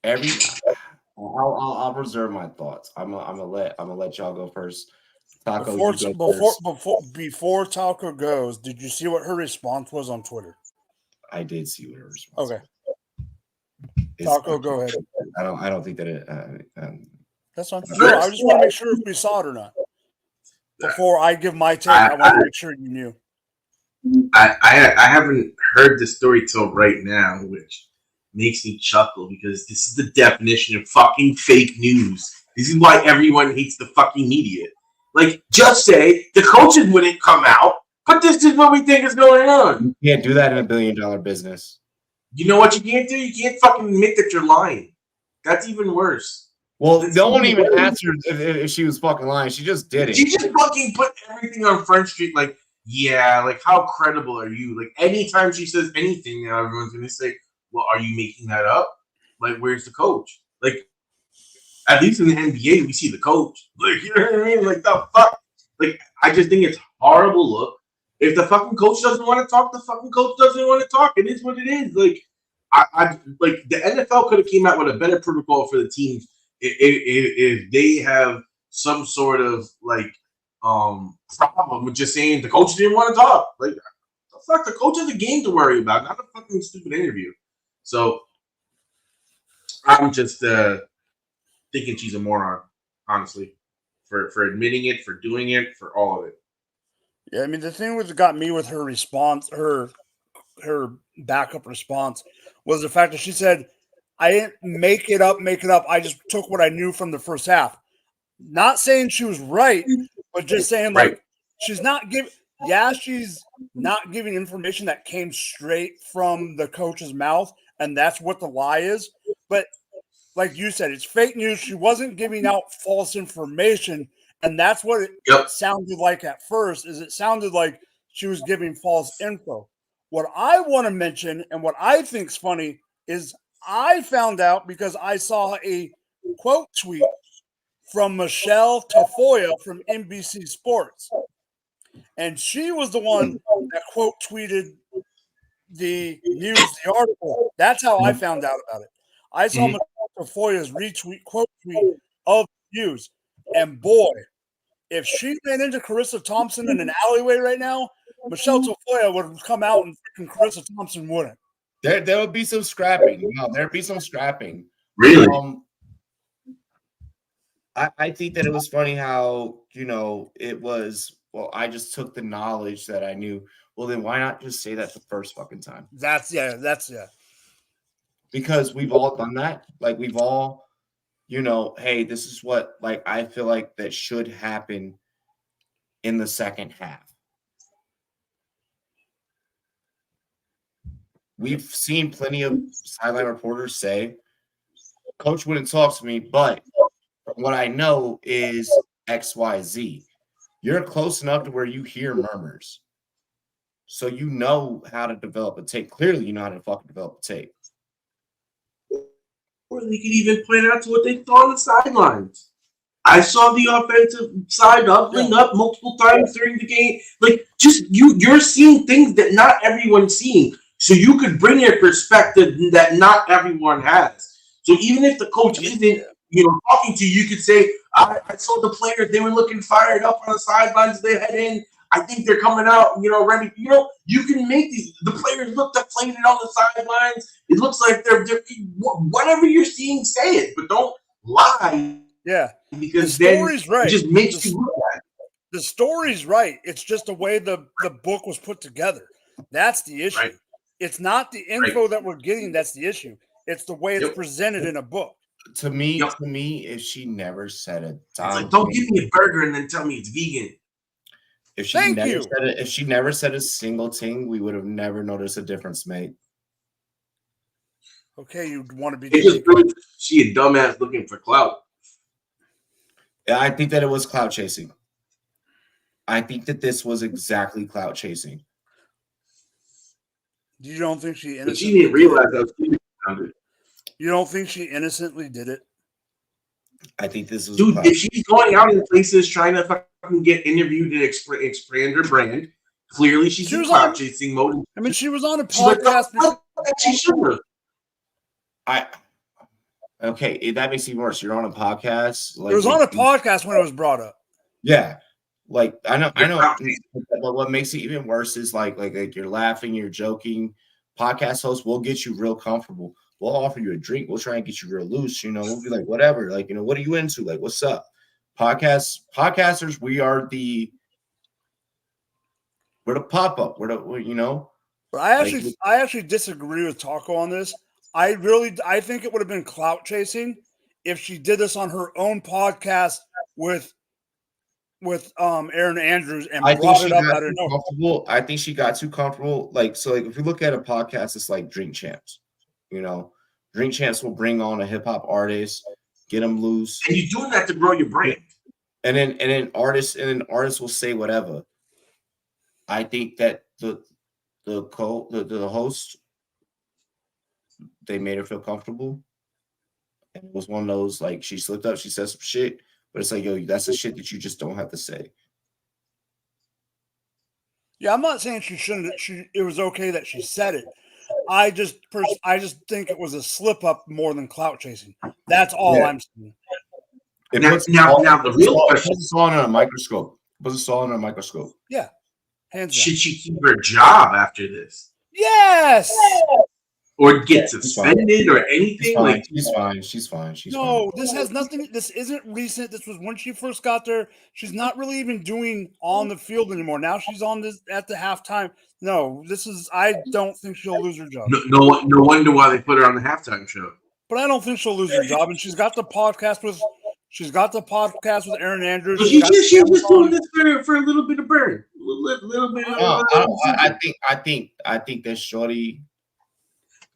I'll reserve my thoughts. I'm gonna let y'all go first. Taco, Before Taco goes, did you see what her response was on Twitter? I did see what her response. Okay. Taco, go ahead. I don't think that it. That's fine. No, I just want to make sure if we saw it or not. Before I give my take, I want to make sure you knew. I haven't heard the story till right now, which makes me chuckle because this is the definition of fucking fake news. This is why everyone hates the fucking media. Like, just say the coaches wouldn't come out, but this is what we think is going on. You can't do that in $1 billion business. You know what you can't do? You can't fucking admit that you're lying. That's even worse. Well, no one even asked her if she was fucking lying. She just did it. She just fucking put everything on Front Street like, yeah, like, how credible are you? Like, anytime she says anything now, everyone's going to say, well, are you making that up? Like, where's the coach? Like, at least in the NBA, we see the coach. Like, you know what I mean? Like, the fuck? Like, I just think it's horrible look. If the fucking coach doesn't want to talk, the fucking coach doesn't want to talk. It is what it is. Like, I like, the NFL could have came out with a better protocol for the teams if they have some sort of, like, problem with just saying the coach didn't want to talk. Like, the fuck, the coach has a game to worry about, not a fucking stupid interview. So, I'm just thinking she's a moron, honestly, for admitting it, for doing it, for all of it. Yeah, I mean, the thing that got me with her response, her backup response, was the fact that she said, I didn't make it up. I just took what I knew from the first half. Not saying she was right, but just saying, like, Right. she's not giving information that came straight from the coach's mouth, and that's what the lie is. But like you said, it's fake news. She wasn't giving out false information, and that's what it sounded like at first, is it sounded like she was giving false info. What I want to mention and what I think's funny is I found out because I saw a quote tweet from Michelle Tafoya from NBC Sports. And she was the one that quote tweeted the news, the article. That's how I found out about it. I saw Michelle Tafoya's quote tweet of the news. And boy, if she ran into Carissa Thompson in an alleyway right now, Michelle Tafoya would have come out and freaking Carissa Thompson wouldn't. There would be some scrapping. No, there'd be some scrapping. Really? I think that it was funny how, it was, well, I just took the knowledge that I knew. Well, then why not just say that the first fucking time? That's Because we've all done that. Like, we've all, hey, this is what, like, I feel like that should happen in the second half. We've seen plenty of sideline reporters say, Coach wouldn't talk to me, but what I know is XYZ. You're close enough to where you hear murmurs. So you know how to develop a tape. Clearly, you know how to fucking develop a tape. Or they could even point out to what they saw on the sidelines. I saw the offensive side bring up multiple times during the game. Like, just you're seeing things that not everyone's seeing. So you could bring your perspective that not everyone has. So even if the coach isn't, talking to you, you could say, I saw the players, they were looking fired up on the sidelines, they head in. I think they're coming out, ready. You can make the players look deflated on the sidelines. It looks like they're whatever you're seeing, say it, but don't lie. Yeah. Because the story's right. It just makes you look at it. The story's right. It's just the way the book was put together. That's the issue. Right. It's not the info that we're getting that's the issue. It's the way it's presented in a book. To me, if she never said a it's like, don't give me a burger and then tell me it's vegan. If she never said a single thing, we would have never noticed a difference made. Okay, you want to be. She a dumbass looking for clout. Yeah, I think that it was clout chasing. I think that this was exactly clout chasing. You don't think she innocently? But she didn't realize that was. You don't think she innocently did it? I think this was. Dude, if she's going out in places trying to fucking get interviewed and expand her brand, clearly she's in clout chasing mode. I mean, she was on a podcast. She should have. Okay, that makes it even worse. You're on a podcast. Like, it was on a podcast when it was brought up. Yeah, like I know. But what makes it even worse is like you're laughing, you're joking. Podcast hosts will get you real comfortable. We'll offer you a drink. We'll try and get you real loose. We'll be like, whatever. Like, what are you into? Like, what's up? Podcasters, we're the pop up. But I actually disagree with Taco on this. I think it would have been clout chasing if she did this on her own podcast with Aaron Andrews and brought it up out of nowhere. I think she got too comfortable. Like, if you look at a podcast, it's like Drink Champs. Drink Champs will bring on a hip hop artist, get them loose, and you're doing that to grow your brand. And then artists will say whatever. I think that the host, they made her feel comfortable, and it was one of those like she slipped up, she said some shit, but it's like, yo, that's the shit that you just don't have to say. Yeah, I'm not saying she shouldn't. It was okay that she said it. I just think it was a slip up more than clout chasing. That's all I'm saying. Now the real question is on a microscope. Was it all on a microscope? Yeah. Hands Should she keep her job after this? Yes. Or get suspended or anything? She's fine. No, this has nothing. This isn't recent. This was when she first got there. She's not really even doing on the field anymore. Now she's on this at the halftime. No, this is. I don't think she'll lose her job. No wonder why they put her on the halftime show. But I don't think she'll lose her job. And she's got the podcast with. She's got the podcast with Aaron Andrews. She's just doing this for a little bit of burn. Little bit. I think that shorty.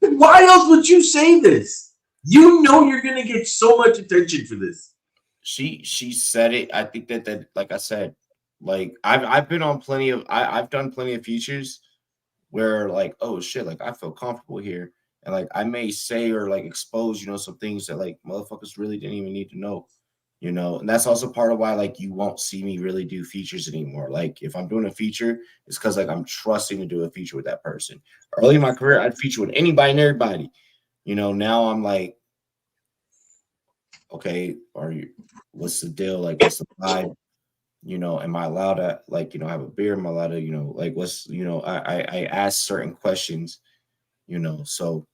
Why else would you say this? You know you're gonna get so much attention for this. She said it. I think that like I said, like I've been on plenty of I've done plenty of features where like, oh shit, like I feel comfortable here, and like I may say or like expose some things that like motherfuckers really didn't even need to know. And that's also part of why like you won't see me really do features anymore. Like if I'm doing a feature, it's because like I'm trusting to do a feature with that person. Early in my career, I'd feature with anybody and everybody. Now I'm like, okay, what's the deal? Like what's the vibe? Am I allowed to like, have a beer? Am I allowed to, like what's, I ask certain questions, so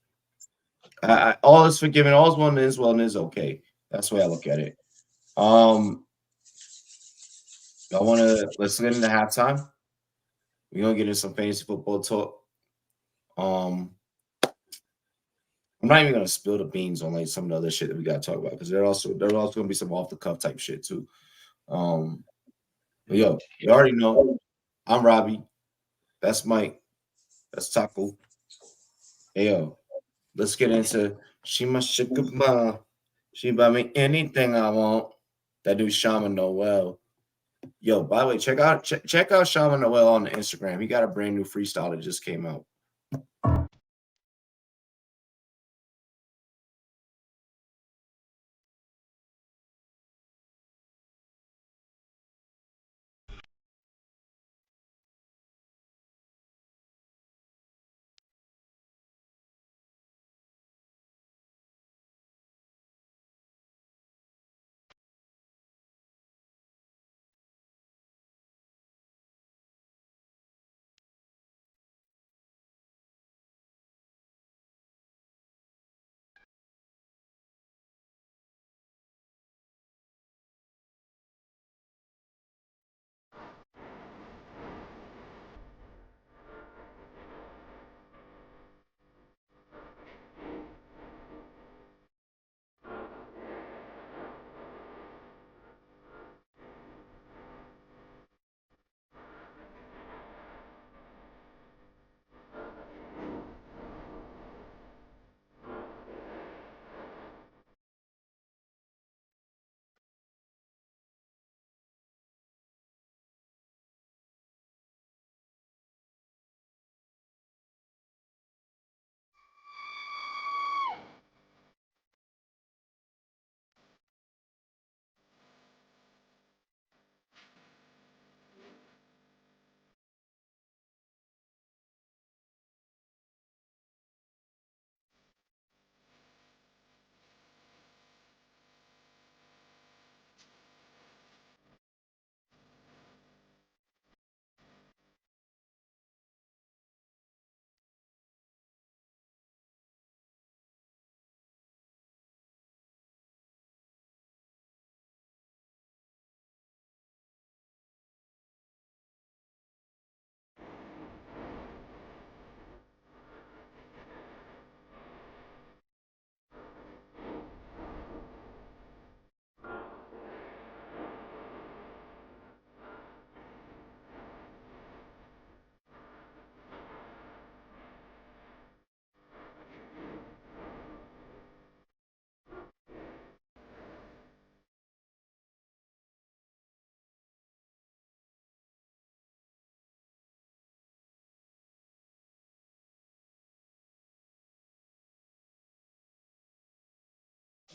all is forgiven, all's well and is okay. That's the way I look at it. Let's get into halftime. We're gonna get into some fantasy football talk. I'm not even gonna spill the beans on like some of the other shit that we gotta talk about because there's also gonna be some off the cuff type shit too. But yo, you already know I'm Robbie. That's Mike. That's Taco. Hey yo, let's get into she must shake a ball. She buy me anything I want. That dude Shama Noel. Yo, by the way, check out Shama Noel on the Instagram. He got a brand new freestyle that just came out.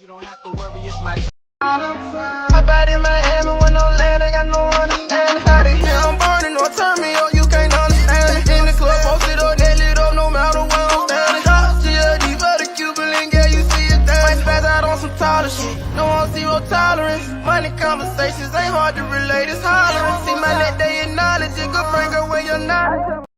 You don't have to worry, it's my hop out in Miami when no land, I got no understanding. How the hell I'm burning, don't turn me on, you can't understand it. In the club, posted up, they lit up, no matter where I'm standing. Drop CLD for the Cuban link, yeah, you see it there. Might spaz out on some taller shit, no on zero tolerance. Money conversations ain't hard to relate, it's hollering. See my net, they acknowledge it, good friend, girl, where you're not.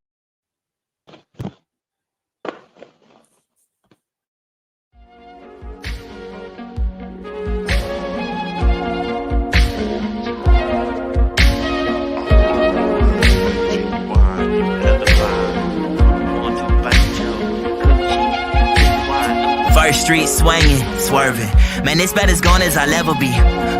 First street swinging, swerving. Man, this bad as gone as I'll ever be.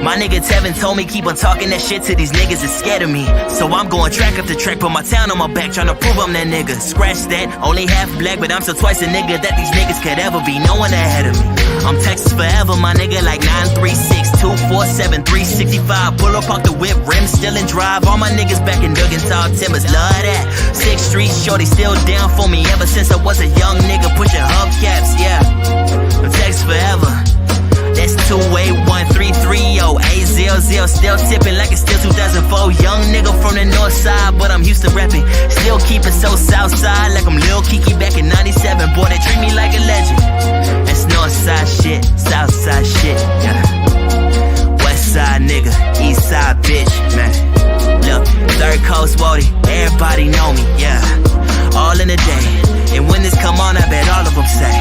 My nigga Tevin told me keep on talking that shit to these niggas is scared of me. So I'm going track after track, put my town on my back, tryna prove I'm that nigga. Scratch that, only half black, but I'm so twice a nigga that these niggas could ever be. No one ahead of me. I'm Texas forever, my nigga, like 936, 247, 365. Pull up off the whip, rim still in drive. All my niggas back in Duggan Tall Timbers, love that. 6th Street shorty still down for me ever since I was a young nigga pushing hubcaps, yeah. I'm Texas forever. That's 281-330 800. Still tipping like it's still 2004. Young nigga from the north side, but I'm Houston repping. Still keeping so south side like I'm Lil Kiki back in 97. Boy, they treat me like a legend. That's north side shit, south side shit, yeah. West side nigga, east side bitch, man. Look, third coast Wody, everybody know me, yeah. All in a day, and when this come on, I bet all of them say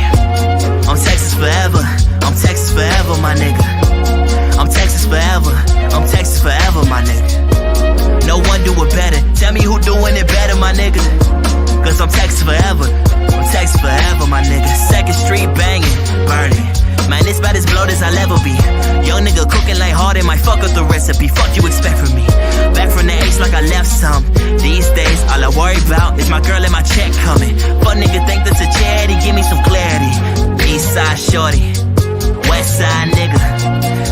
I'm Texas forever, I'm Texas forever, my nigga. I'm Texas forever, I'm Texas forever, my nigga. No one do it better, tell me who doing it better, my nigga. Cause I'm Texas forever, I'm Texas forever, my nigga. 2nd Street banging, burning. Man, this bad as blood as I'll ever be. Young nigga cooking like Harden, might fuck up the recipe. Fuck you expect from me. Back from the H like I left some. These days, all I worry about is my girl and my check coming. Fuck nigga think that's a charity, give me some clarity. East side shorty, west side nigga,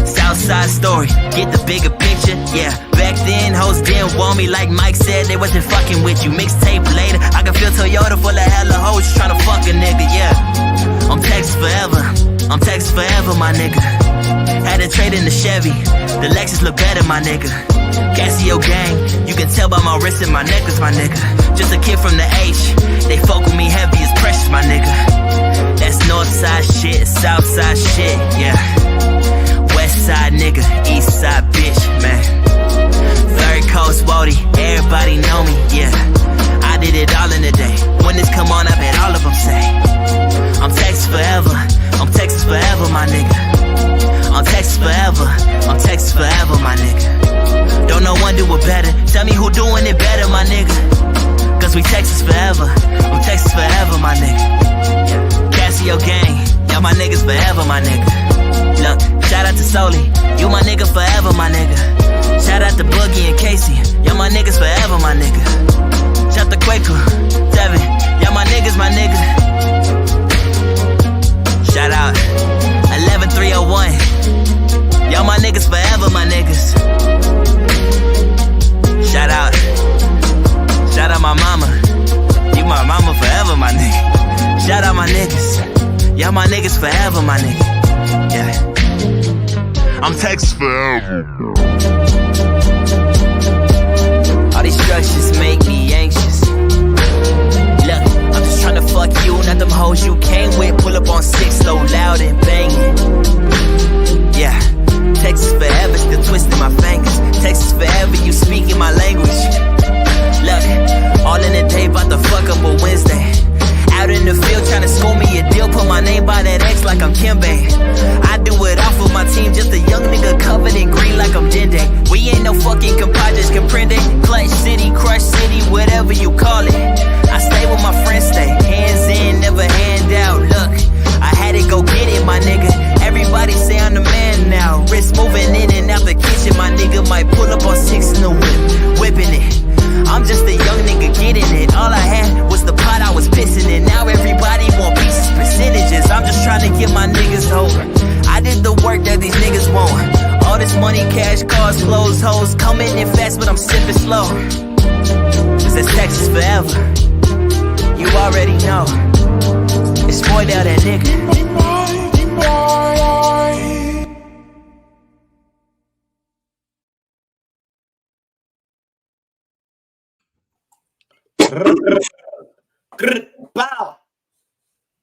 south side story, get the bigger picture, yeah. Back then, hoes didn't want me like Mike said, they wasn't fucking with you. Mixtape later, I can feel Toyota full of hella hoes tryna fuck a nigga, yeah. I'm Texas forever, I'm Texas forever, my nigga. Had to trade in the Chevy, the Lexus look better, my nigga. Casio gang, you can tell by my wrist and my necklace, my nigga. Just a kid from the H, they fuck with me heavy as precious, my nigga. That's north side shit, south side shit, yeah. West side nigga, east side bitch, man. Third coast Wody, everybody know me, yeah. I did it all in a day. When this come on, I bet all of them say I'm Texas forever, I'm Texas forever, my nigga. I'm Texas forever, I'm Texas forever, my nigga. Don't no one do it better, tell me who doing it better, my nigga. Cause we Texas forever, I'm Texas forever, my nigga. Casio gang, y'all my niggas forever, my nigga. Look, shout out to Soli, you my nigga forever, my nigga. Shout out to Boogie and Casey, y'all my niggas forever, my nigga. Shout out to Quaker, Devin, y'all my niggas, my nigga. Shout out 11301, y'all my niggas forever, my niggas. Shout out my mama, you my mama forever, my nigga. Shout out my niggas, y'all my niggas forever, my nigga. Yeah, I'm Texas forever. All these structures make me anxious. Look, I'm just tryna fuck you, not them hoes you came with. Pull up on 6 so loud and banging. Yeah, Texas forever, still twisting my fingers. Texas forever, you speaking my language. Look, all in the day, bout to fuck up a Wednesday. Out in the field, tryna score me a deal. Put my name by that X like I'm Kimbe. I do it all for my team, just a young nigga covered in green like I'm Dende. We ain't no fucking compadres, comprende. Clutch city, crush city, whatever you call it. I stay with my friends, stay hands in, never hand out. Look, I had to go get it, my nigga. Everybody say I'm the man now. Wrist moving in and out the kitchen, my nigga might pull up on 6 in the whip, whipping it. I'm just a young nigga getting it. All I had was the pot I was pissing in. Now everybody want pieces, percentages. I'm just trying to get my niggas over. I did the work that these niggas want. All this money, cash, cars, clothes, hoes coming in fast, but I'm sipping slow. Cause it's Texas forever. You already know. It's spoiled out that nigga. Bow.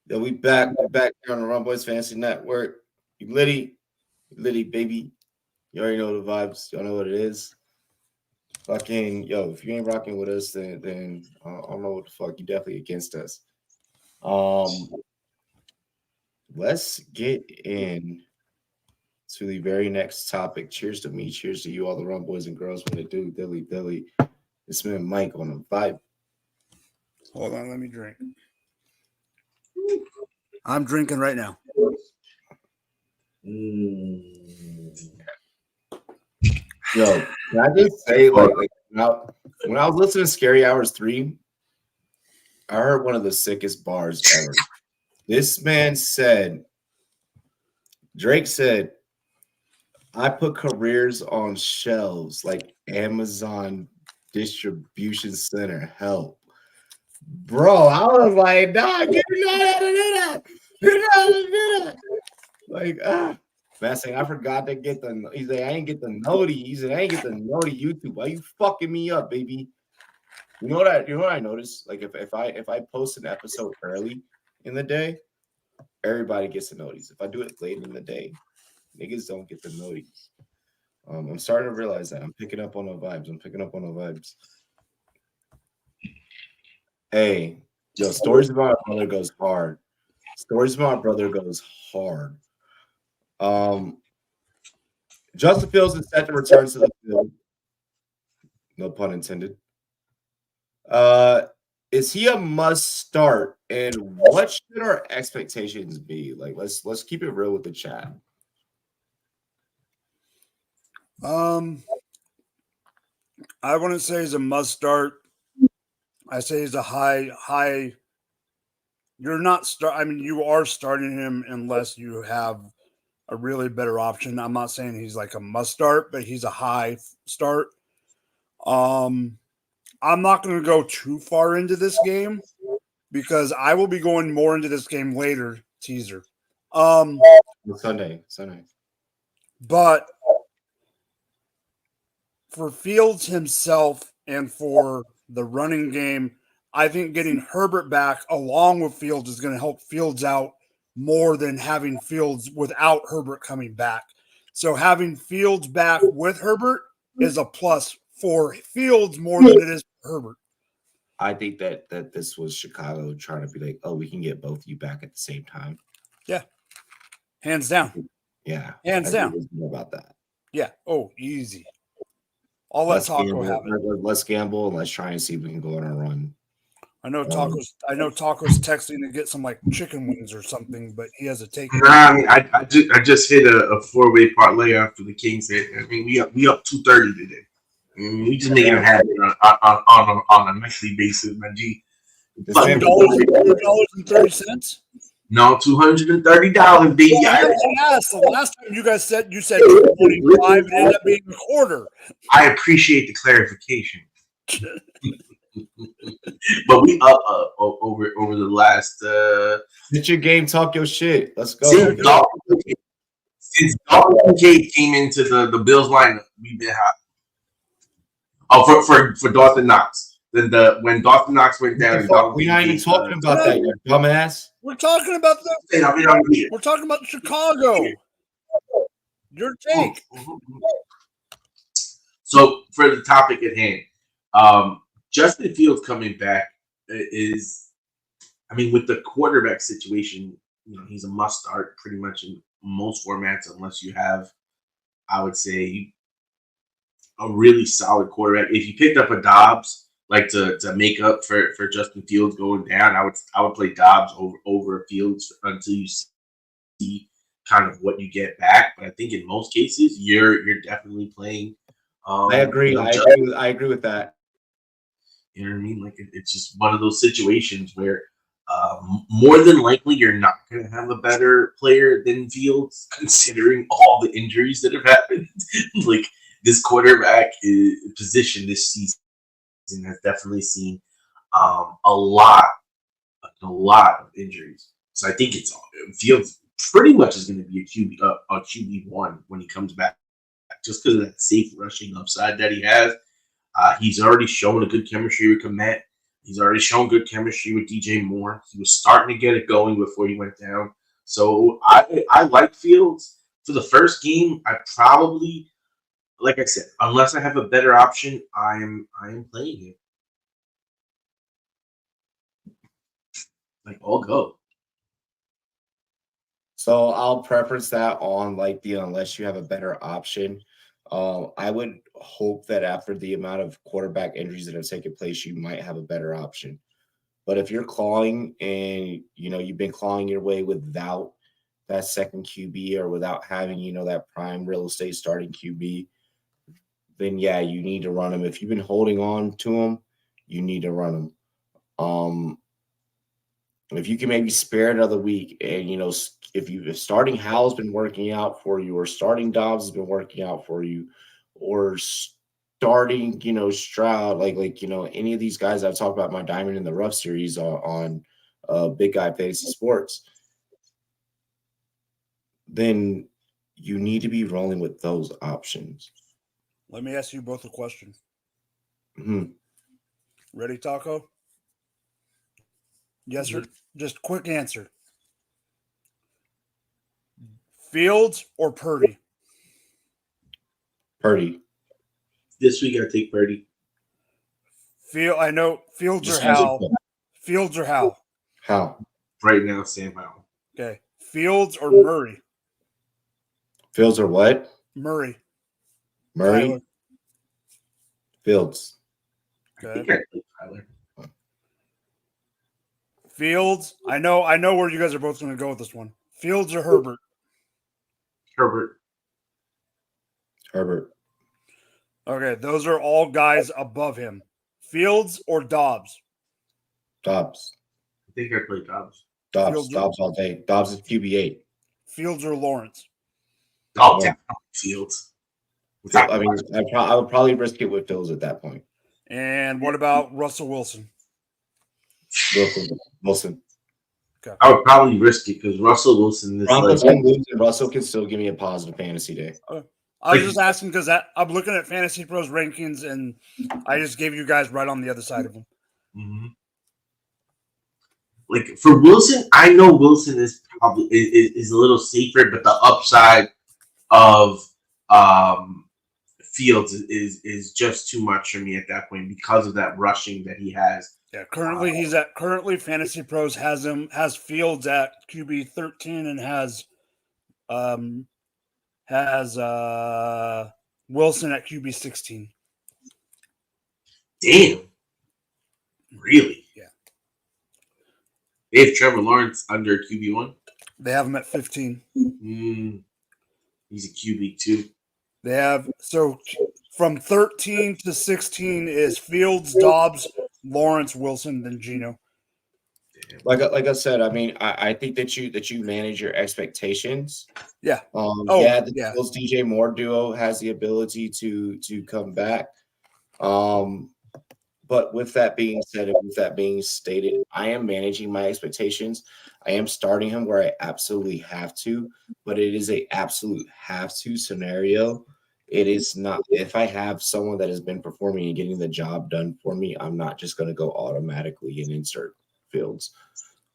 Yo, we back here on the Rumboyz Fantasy Network. You litty, baby. You already know the vibes. Y'all know what it is. Fucking yo, if you ain't rocking with us, then I don't know what the fuck. You definitely against us. Let's get in to the very next topic. Cheers to me. Cheers to you, all the Rumboys and girls. What it do, Dilly. It's me and Mike on the vibe. Hold on, let me drink. I'm drinking right now. Yo, can I just say, like when I was listening to Scary Hours 3, I heard one of the sickest bars ever. This man said, Drake said, I put careers on shelves like Amazon Distribution Center. Help. Bro, I was like, nah, you're not gonna do that. You're not gonna do that. Like, man saying, I forgot to get the, he's like, I ain't get the noti. He said, I ain't get the noti YouTube. Why you fucking me up, baby? You know what I noticed? Like if I post an episode early in the day, everybody gets the noties. If I do it late in the day, niggas don't get the noties. I'm starting to realize that. I'm picking up on the vibes. Hey, yo, Stories About My Brother goes hard. Justin Fields is set to return to the field. No pun intended. Is he a must start? And what should our expectations be? Like, let's keep it real with the chat. I wouldn't say he's a must start. I say he's a high. You're not you are starting him unless you have a really better option. I'm not saying he's like a must start, but he's a high start. I'm not going to go too far into this game because I will be going more into this game later. Teaser. Sunday. But for Fields himself and for the running game, I think getting Herbert back along with Fields is going to help Fields out more than having Fields without Herbert coming back. So having Fields back with Herbert is a plus for Fields more than it is for Herbert. I think that this was Chicago trying to be like, oh, we can get both of you back at the same time. Yeah. Hands down. Yeah. Hands down. About that. Yeah. Oh, easy. I'll let Taco have it. Let's gamble and let's try and see if we can go on a run. I know Taco's texting to get some like chicken wings or something, but he has a take. Nah, I mean, I just hit a 4-way parlay after the Kings hit. I mean, we up 230 today. I mean, we just making it happen on a monthly basis, my G. $2.30. No, $230, baby. Yes, the last time you said 25, it ended up being a quarter. I appreciate the clarification. But we up over the last. Get your game, talk your shit. Let's go. Since Dalton Kincaid came into the Bills lineup, we've been hot. Oh, for Dawson Knox. Then when Dawson Knox went down, we're not even talking about that, you dumbass. We're talking about we're talking about Chicago. Your take. So for the topic at hand, Justin Fields coming back is, I mean, with the quarterback situation, he's a must start pretty much in most formats, unless you have, I would say, a really solid quarterback. If you picked up a Dobbs, like to make up for Justin Fields going down, I would play Dobbs over Fields until you see kind of what you get back. But I think in most cases, you're definitely playing. I agree. I agree with that. You know what I mean? Like it's just one of those situations where more than likely you're not going to have a better player than Fields, considering all the injuries that have happened. Like this quarterback position this season has definitely seen a lot of injuries. So I think Fields pretty much is going to be a QB1 when he comes back, just because of that safe rushing upside that he has. He's already shown a good chemistry with Komet. He's already shown good chemistry with DJ Moore. He was starting to get it going before he went down. So I like Fields. For the first game, I probably, like I said, unless I have a better option, I am playing it. Like, all go. So I'll preference that on like the unless you have a better option. I would hope that after the amount of quarterback injuries that have taken place, you might have a better option. But if you're clawing and you've been clawing your way without that second QB or without having that prime real estate starting QB, then yeah, you need to run him. If you've been holding on to him, you need to run him. If you can maybe spare another week, and if starting Howell's been working out for you, or starting Dobbs has been working out for you, or starting Stroud, like any of these guys I've talked about my Diamond in the Rough series on Big Guy Fantasy Sports, then you need to be rolling with those options. Let me ask you both a question. Mm-hmm. Ready, Taco? Yes, sir. Just quick answer. Fields or Purdy? Purdy. This week I take Purdy. I know Fields Just or Howell. Fields or Howell? How? Right now, Sam Howell. Okay. Fields or Murray? Fields or what? Murray. Murray. Fields. I Okay. think I take Tyler. Fields. I know where you guys are both going to go with this one. Fields or Herbert? Herbert. Herbert. Okay, those are all guys above him. Fields or Dobbs? Dobbs. I think I play Dobbs. Dobbs all day. Dobbs is QB8. Fields or Lawrence? Oh, yeah. Fields. I mean, I would probably risk it with Fields at that point. And what about Russell Wilson? Wilson. Okay. I would probably risk it because Russell Wilson is Broncos can lose, and Russell can still give me a positive fantasy day. I was just asking because I'm looking at Fantasy Pros rankings, and I just gave you guys right on the other side of them. Mm-hmm. Like for Wilson, I know Wilson is probably is a little safer, but the upside of Fields is just too much for me at that point because of that rushing that he has. Yeah, currently Fantasy Pros has Fields at QB 13 and has Wilson at QB 16. Damn. Really? Yeah. They have Trevor Lawrence under QB1? They have him at 15. He's a QB2. They have from 13 to 16 is Fields, Dobbs, Lawrence, Wilson, then Geno. Like I said, I mean, I think that you manage your expectations. Yeah. The Bills DJ Moore duo has the ability to come back. But with that being said, and with that being stated, I am managing my expectations. I am starting him where I absolutely have to, but it is a absolute have to scenario. It is not. If I have someone that has been performing and getting the job done for me, I'm not just going to go automatically and insert Fields.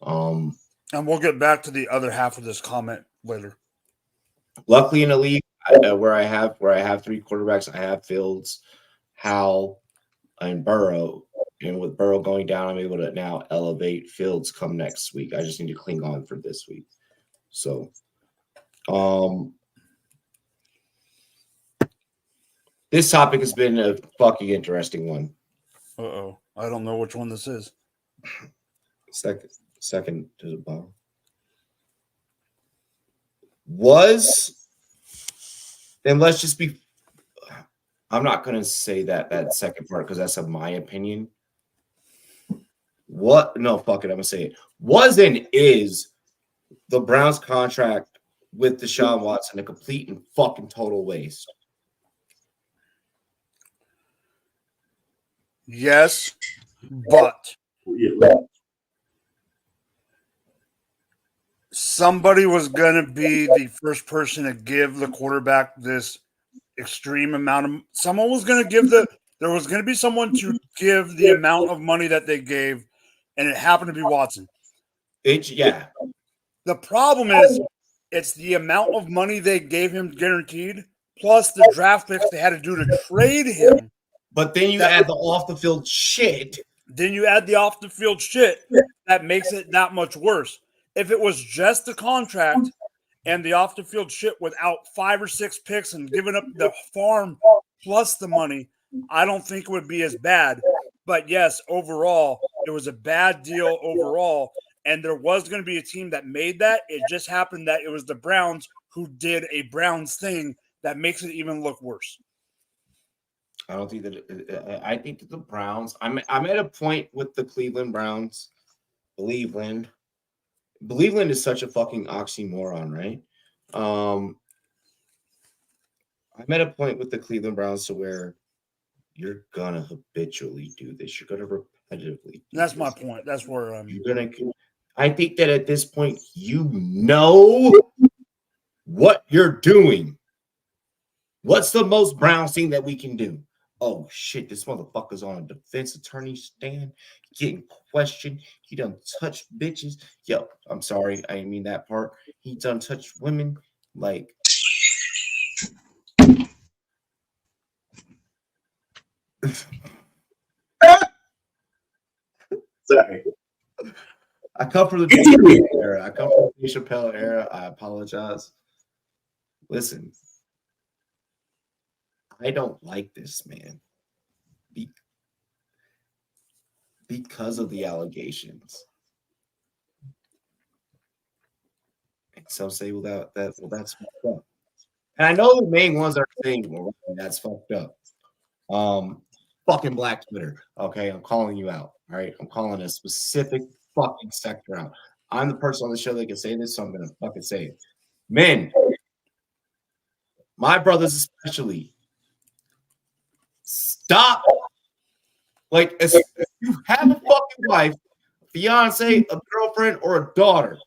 And we'll get back to the other half of this comment later. Luckily, in a league where I have three quarterbacks, I have Fields, Howell, and Burrow. And with Burrow going down, I'm able to now elevate Fields come next week. I just need to cling on for this week. So, this topic has been a fucking interesting one. Uh-oh. I don't know which one this is. Second to the bottom. And let's just be, I'm not going to say that second part because that's of my opinion. No, fuck it. I'm going to say it. Was and is the Browns contract with Deshaun Watson a complete and fucking total waste? Yes, but somebody was going to be the first person to give the quarterback this extreme amount of. Someone was going to give the There was going to be someone to give the amount of money that they gave, and it happened to be Watson. Yeah. The problem is it's the amount of money they gave him guaranteed, plus the draft picks they had to do to trade him. But then you add the off the field shit. Then you add the off the field shit that makes it that much worse. If it was just the contract and the off the field shit without 5 or 6 picks and giving up the farm plus the money, I don't think it would be as bad. But yes, overall, it was a bad deal overall. And there was going to be a team that made that. It just happened that it was the Browns who did a Browns thing that makes it even look worse. I don't think that. I think that the Browns. I'm at a point with the Cleveland Browns. Cleveland is such a fucking oxymoron, right? I'm at a point with the Cleveland Browns to where you're gonna habitually do this. You're gonna repetitively. That's my point. That's where I'm. You're gonna. I think that at this point, you know what you're doing. What's the most Browns thing that we can do? Oh shit, this motherfucker's on a defense attorney stand, getting questioned. He done touched bitches. Yo, I'm sorry, I didn't mean that part. He done touched women. Like, Sorry. I come from the Dave Chappelle era. I apologize. Listen, I don't like this man because of the allegations. And some say, well, that's fucked up. And I know the main ones are saying, well, that's fucked up. Fucking Black Twitter. Okay, I'm calling you out. All right, I'm calling a specific fucking sector out. I'm the person on the show that can say this, so I'm gonna fucking say it. Men, my brothers especially, stop. Like, if you have a fucking wife, fiance, a girlfriend, or a daughter,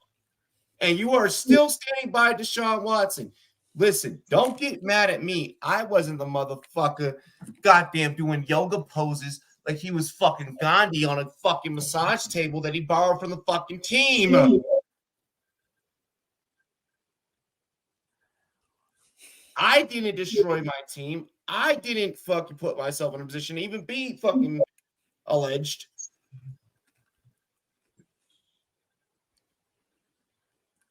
and you are still standing by Deshaun Watson, listen, don't get mad at me. I wasn't the motherfucker goddamn doing yoga poses like he was fucking Gandhi on a fucking massage table that he borrowed from the fucking team. I didn't destroy my team. I didn't fucking put myself in a position to even be fucking alleged.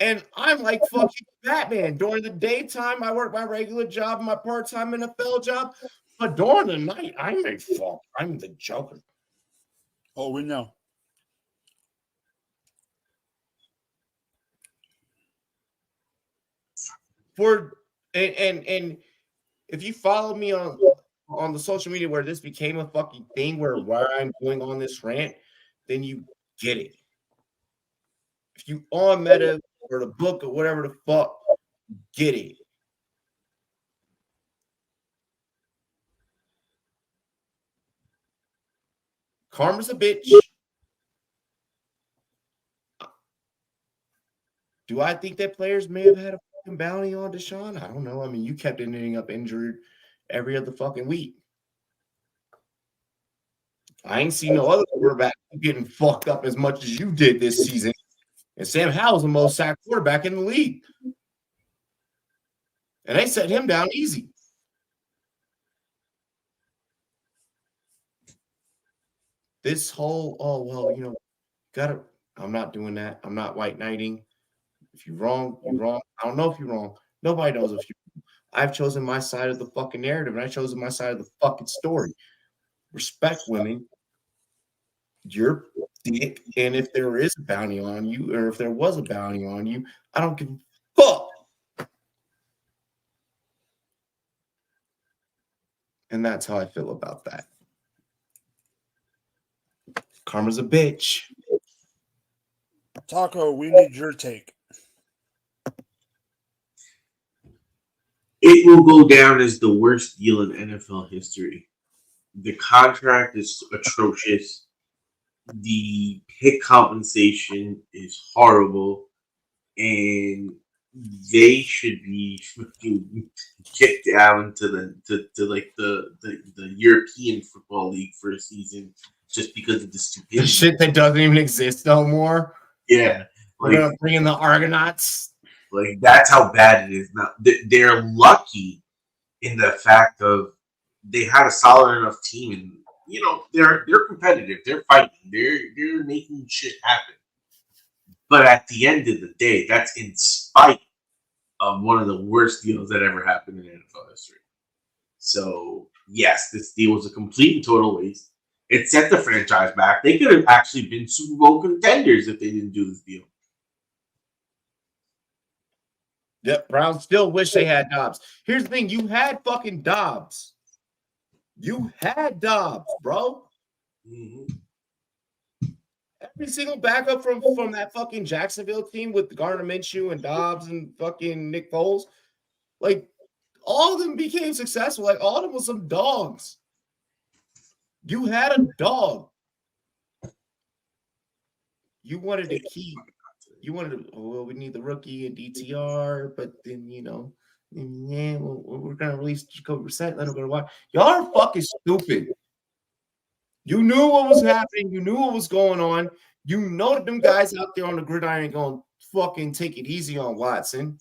And I'm like fucking Batman. During the daytime, I work my regular job, my part-time NFL job. But during the night, I'm the Joker. Oh, we know. And if you follow me on the social media where this became a fucking thing where I'm going on this rant, then you get it. If you on Meta or the book or whatever the fuck, get it. Karma's a bitch. Do I think that players may have had a fucking bounty on Deshaun? I don't know. I mean, you kept ending up injured every other fucking week. I ain't seen no other quarterback getting fucked up as much as you did this season. And Sam Howell's the most sacked quarterback in the league. And they set him down easy. This whole, I'm not doing that. I'm not white knighting. If you're wrong, you're wrong. I don't know if you're wrong. Nobody knows if you're wrong. I've chosen my side of the fucking narrative, and I've chosen my side of the fucking story. Respect women. You're dick. And if there is a bounty on you, or if there was a bounty on you, I don't give a fuck. And that's how I feel about that. Karma's a bitch. Taco, we need your take. It will go down as the worst deal in NFL history. The contract is atrocious. The pick compensation is horrible. And they should be kicked down to the European Football League for a season just because of the The stupidity. shit that doesn't even exist no more. Yeah, We're like, gonna bring in the Argonauts. like that's how bad it is now. They're lucky in the fact of they had a solid enough team, and they're competitive. They're fighting. They're making shit happen. But at the end of the day, that's in spite of one of the worst deals that ever happened in NFL history. So yes, this deal was a complete and total waste. It set the franchise back. They could have actually been Super Bowl contenders if they didn't do this deal. Yep, Browns still wish they had Dobbs. Here's the thing: you had fucking Dobbs. You had Dobbs, bro. Mm-hmm. Every single backup from that fucking Jacksonville team with Gardner Minshew and Dobbs and fucking Nick Foles, like all of them became successful. Like all of them was some dogs. You had a dog. You wanted to keep. You wanted to. Well, we need the rookie and DTR, but then yeah, we're gonna release Jacoby Brissett. Let him go to watch. Y'all are fucking stupid. You knew what was happening. You knew what was going on. You know that them guys out there on the gridiron ain't gonna fucking take it easy on Watson.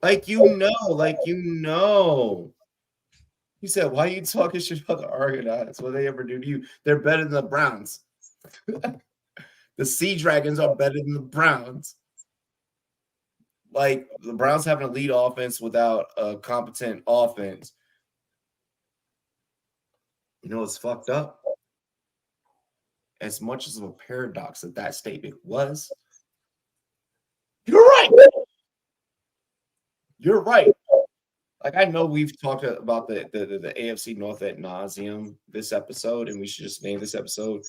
Like you know. He said, "Why are you talking shit about the Argonauts? What they ever do to you? They're better than the Browns. The Sea Dragons are better than the Browns. Like the Browns having a lead offense without a competent offense. You know what's fucked up? As much as of a paradox that statement was, you're right. You're right. Like I know we've talked about the AFC North ad nauseum this episode, and we should just name this episode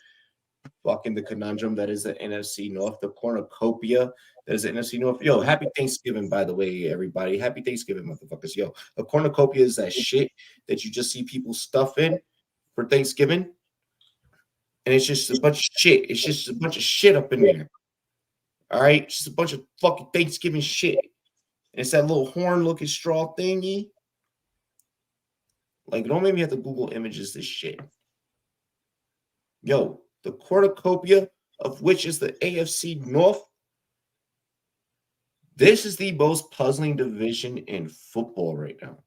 fucking the conundrum that is the NFC North, the cornucopia that is the NFC North. Yo, happy Thanksgiving, by the way, everybody. Happy Thanksgiving, motherfuckers. Yo, a cornucopia is that shit that you just see people stuff in for Thanksgiving. And it's just a bunch of shit. It's just a bunch of shit up in there. All right? Just a bunch of fucking Thanksgiving shit. And it's that little horn-looking straw thingy. Like, don't make me have to Google images this shit. Yo, the cornucopia of which is the AFC North. This is the most puzzling division in football right now.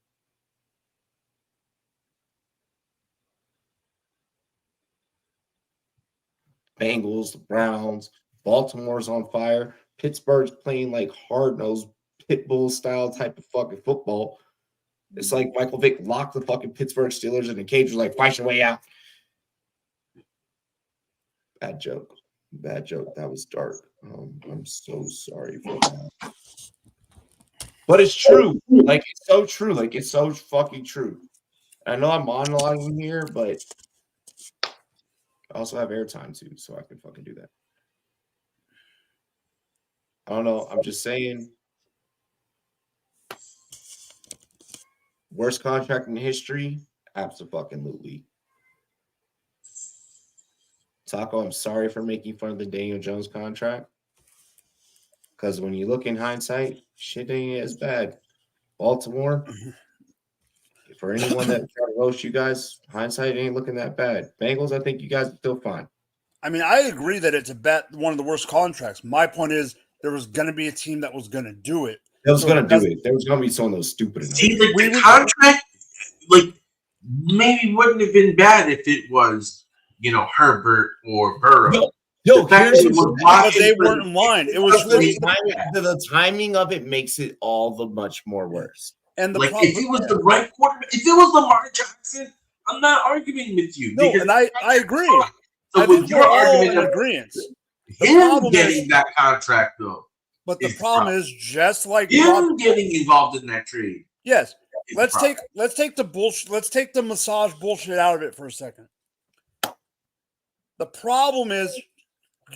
Bengals, the Browns, Baltimore's on fire. Pittsburgh's playing like hard-nosed pit bull style type of fucking football. It's like Michael Vick locked the fucking Pittsburgh Steelers in the cage, was like, fight your way out. Bad joke. Bad joke. That was dark. I'm so sorry for that. But it's true. Like, it's so true. Like, it's so fucking true. I know I'm monologuing here, but I also have airtime too, so I can fucking do that. I don't know. I'm just saying. Worst contract in history? Absolutely. Taco, I'm sorry for making fun of the Daniel Jones contract. Because when you look in hindsight, shit ain't as bad. Baltimore, for anyone that tried to roast you guys, hindsight ain't looking that bad. Bengals, I think you guys are still fine. I mean, I agree that it's one of the worst contracts. My point is there was going to be a team that was going to do it. That was going to do it. There was going to be someone that was stupid enough. See, like, the contract, like, maybe wouldn't have been bad if it was, Herbert or Burrow. Yo, but they weren't in line. It was the timing of it makes it all the much more worse. And the like, if it was the right quarterback, if it was Lamar Jackson, I'm not arguing with you. No, and I agree. So I think you're all in agreement. Him getting that contract, though. But the problem is, just like getting involved in that trade. Yes. Let's take the bullshit. Let's take the massage bullshit out of it for a second. The problem is,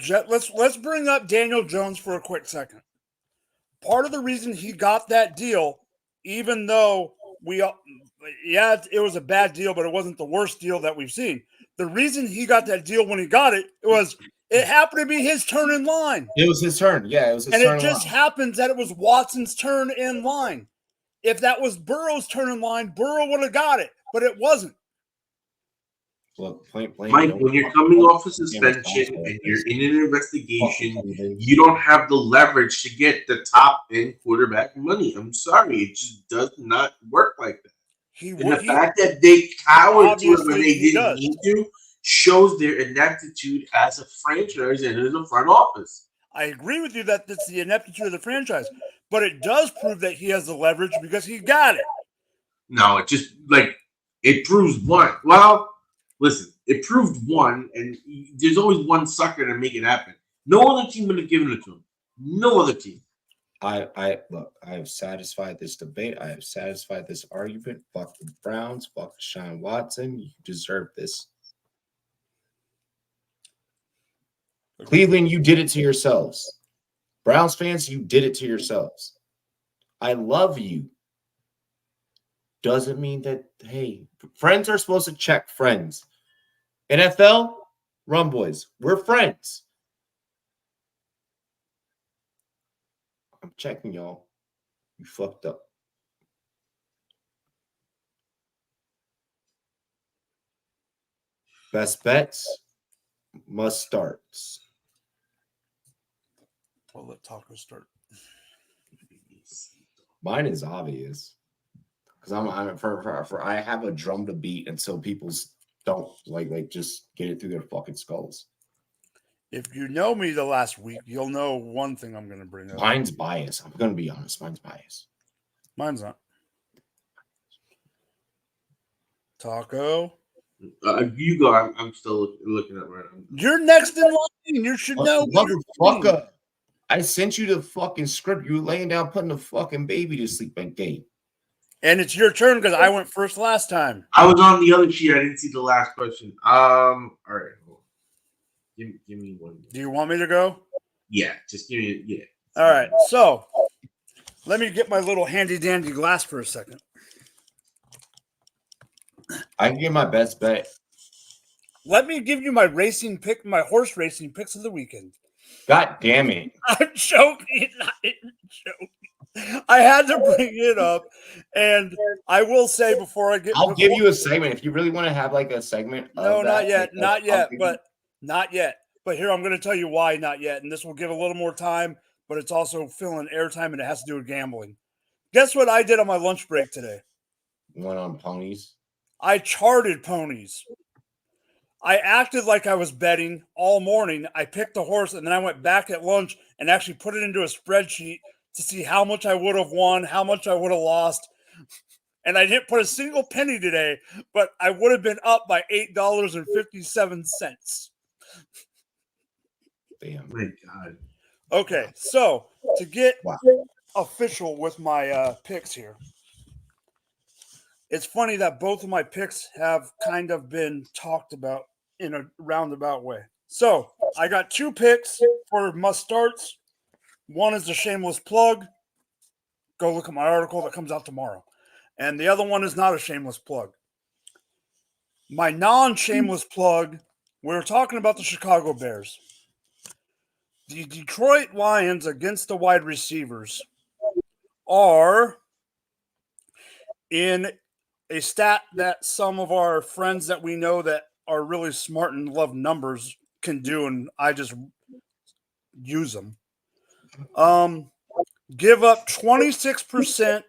let's bring up Daniel Jones for a quick second. Part of the reason he got that deal, even though it was a bad deal, but it wasn't the worst deal that we've seen. The reason he got that deal when he got it was It happened to be his turn in line. It was his turn. Yeah, it was his And turn. it just happens that it was Watson's turn in line. If that was Burrow's turn in line, Burrow would have got it, but it wasn't. Look, Mike, when you're coming off a suspension and you're in an investigation, you don't have the leverage to get the top end quarterback money. I'm sorry, it just does not work like that. The fact that they cowered to it when they didn't need to shows their ineptitude as a franchise and as a front office. I agree with you that it's the ineptitude of the franchise, but it does prove that he has the leverage because he got it. No, it just it proves one. Well, listen, it proved one, and there's always one sucker to make it happen. No other team would have given it to him. No other team. I have satisfied this debate. I have satisfied this argument. Fuck the Browns. Fuck Deshaun Watson. You deserve this. Cleveland, you did it to yourselves. Browns fans, you did it to yourselves. I love you. Doesn't mean that, hey, friends are supposed to check friends. NFL, Rumboyz, we're friends. I'm checking y'all. You fucked up. Best bets, must starts. I'll let Taco start. Mine is obvious because I have a drum to beat, and so people don't like just get it through their fucking skulls. If you know me the last week, you'll know one thing I'm going to bring up. Mine's bias. I'm going to be honest. Mine's bias. Mine's not. Taco. You go. I'm still looking at right now. You're next in line. You should know. Motherfucker. I sent you the fucking script. You were laying down putting the fucking baby to sleep at gate. And it's your turn because I went first last time. I was on the other sheet. I didn't see the last question. All right. Give me one. Do you want me to go? Yeah, just give me. Yeah. All right. So let me get my little handy dandy glass for a second. I can get my best bet. Let me give you my racing pick, my horse racing picks of the weekend. God damn it. I'm joking. I had to bring it up. And I will say before I get... I'll give you a segment. If you really want to have like a segment. No, not yet. Not yet. But here, I'm going to tell you why not yet. And this will give a little more time, but it's also filling airtime and it has to do with gambling. Guess what I did on my lunch break today? Went on ponies. I charted ponies. I acted like I was betting all morning. I picked a horse, and then I went back at lunch and actually put it into a spreadsheet to see how much I would have won, how much I would have lost. And I didn't put a single penny today, but I would have been up by $8.57. Damn. My God. Okay, so to get official with my picks here. It's funny that both of my picks have kind of been talked about in a roundabout way. So I got two picks for must starts. One is a shameless plug. Go look at my article that comes out tomorrow. And the other one is not a shameless plug. My non-shameless plug, we're talking about the Chicago Bears. The Detroit Lions against the wide receivers are in a stat that some of our friends that we know that are really smart and love numbers can do, and I just use them. Give up 26%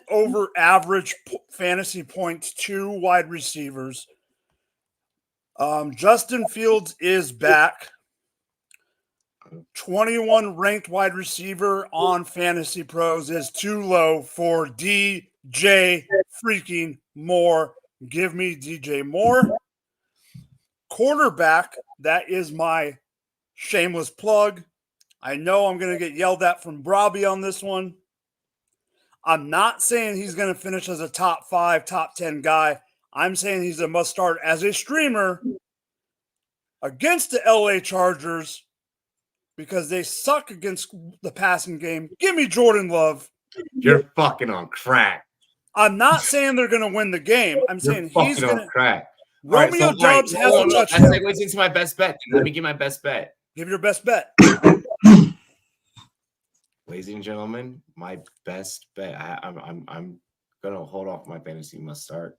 over average fantasy points to wide receivers. Justin Fields is back. 21 ranked wide receiver on Fantasy Pros is too low for DJ freaking Moore. Give me DJ Moore. Quarterback, that is my shameless plug. I know I'm going to get yelled at from Robbie on this one. I'm not saying he's going to finish as a top 5, top 10 guy. I'm saying he's a must start as a streamer against the LA Chargers because they suck against the passing game. Give me Jordan Love. You're fucking on crack. I'm not saying they're going to win the game. I'm saying he's going to crack. Romeo Doubs has a That touchdown. segues into my best bet. Let me get my best bet. Give your best bet. Ladies and gentlemen, my best bet. I'm gonna hold off my fantasy must start.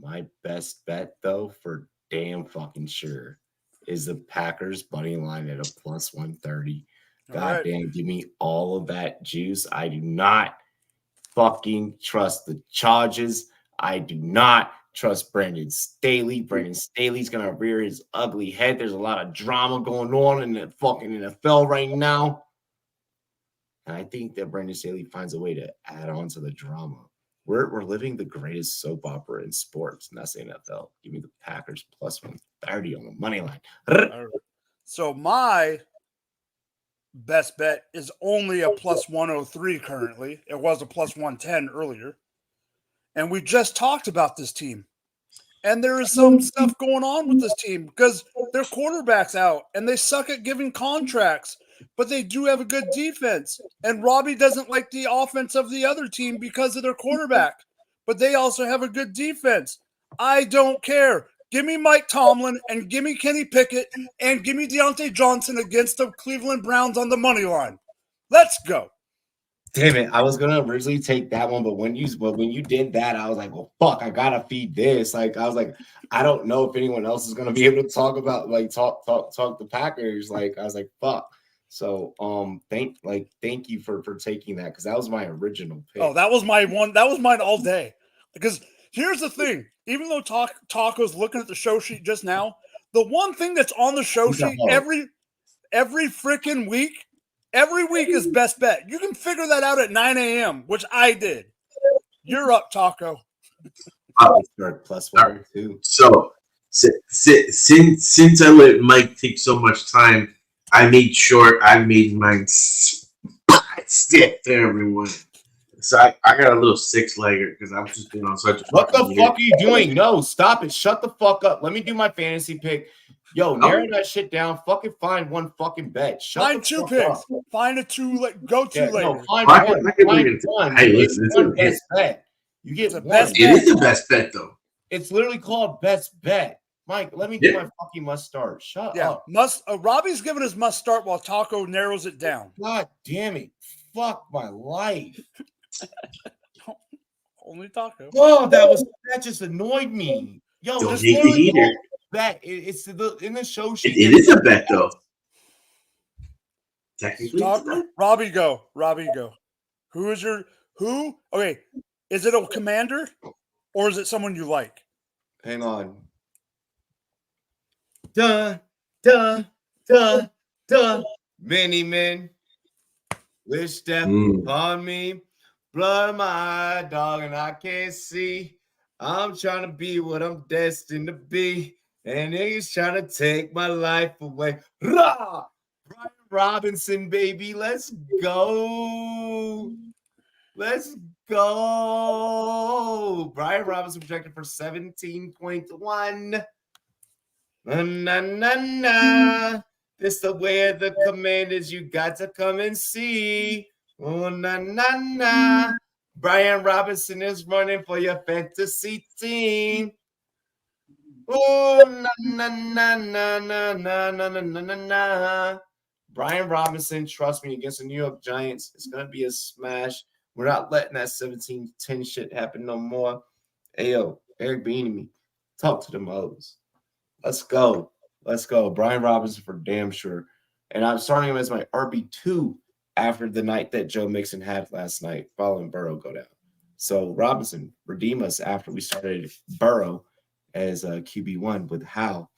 My best bet, though, for damn fucking sure, is the Packers money line at a plus 130. God damn, give me all of that juice. I do not fucking trust the Chargers. I do not trust Brandon Staley. Brandon Staley's gonna rear his ugly head. There's a lot of drama going on in the fucking NFL right now. And I think that Brandon Staley finds a way to add on to the drama. We're living the greatest soap opera in sports, and that's the NFL. Give me the Packers plus 130 on the money line. So my best bet is only a plus 103 currently. It was a plus 110 earlier. And we just talked about this team. And there is some stuff going on with this team because their quarterback's out and they suck at giving contracts, but they do have a good defense. And Robbie doesn't like the offense of the other team because of their quarterback, but they also have a good defense. I don't care. Give me Mike Tomlin and give me Kenny Pickett and give me Deontay Johnson against the Cleveland Browns on the money line. Let's go. Damn it. I was gonna originally take that one, but when you did that, I was like, well, fuck, I gotta feed this. Like, I was like, I don't know if anyone else is gonna be able to talk about talk the Packers. Like, I was like, fuck. So thank you for taking that because that was my original pick. Oh, that was my one. That was mine all day. Because here's the thing: even though Taco's looking at the show sheet just now, the one thing that's on the show sheet every freaking week. Every week is best bet. You can figure that out at 9 a.m., which I did. You're up, Taco. Plus 102. So since I let Mike take so much time, I made sure I made mine stick to everyone. So I got a little 6-legger because I'm just being on such a. What the fuck are you doing? No, stop it. Shut the fuck up. Let me do my fantasy pick. Yo, narrow that shit down. Fucking find one fucking bet. Find two picks. Up. Find a two. Go to later. No, find one. Hey, listen, it's one best bet. You get one. It is the best bet, though. It's literally called best bet. Mike, let me do my fucking must start. Shut up. Robbie's giving his must start while Taco narrows it down. God damn it. Fuck my life. Only Taco. Oh, that just annoyed me. Yo, don't this take the heater. Bet. It's in the show sheet. It is a bet, though. Technically, Robbie, go. Who is your who? Okay, is it a commander or is it someone you like? Hang on. Duh, duh, duh, duh. Many men wish death upon me. Blood of my eye, dog, and I can't see. I'm trying to be what I'm destined to be. And he's trying to take my life away. Rah! Brian Robinson, baby. Let's go. Let's go. Brian Robinson projected for 17.1. Na. This the way of the Commanders. You got to come and see. Oh, na. Brian Robinson is running for your fantasy team. Oh, na. Brian Robinson, trust me, against the New York Giants, it's going to be a smash. We're not letting that 17-10 shit happen no more. Hey, yo, Eric Beanie, talk to the Mo's. Let's go. Brian Robinson for damn sure. And I'm starting him as my RB2 after the night that Joe Mixon had last night, following Burrow go down. So, Robinson, redeem us after we started Burrow as QB1 with Hal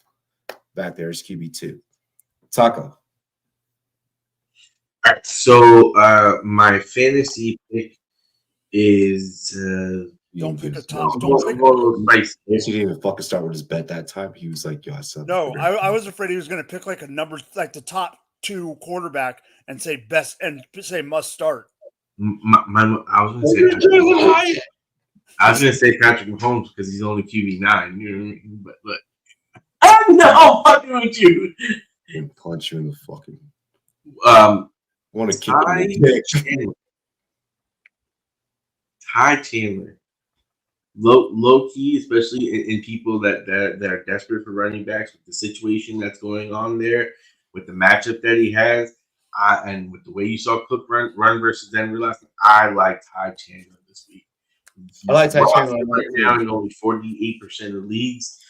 back there as QB2. Taco. All right, so my fantasy pick is don't pick a top. He didn't even fucking start with his bet that time. He was like, yo, I said no, I was afraid he was going to pick like a number, like the top 2 quarterback and say best and say must start. I was going to say Patrick Mahomes because he's only QB9. You know what I mean? But I'm not fucking with you. And punch you in the fucking. Want to kick Ty Chandler. low key, especially in people that are desperate for running backs with the situation that's going on there, with the matchup that he has, and with the way you saw Cook run versus Denver last night, I like Ty Chandler this week. I like Ty Chandler right now in only 48% of leagues.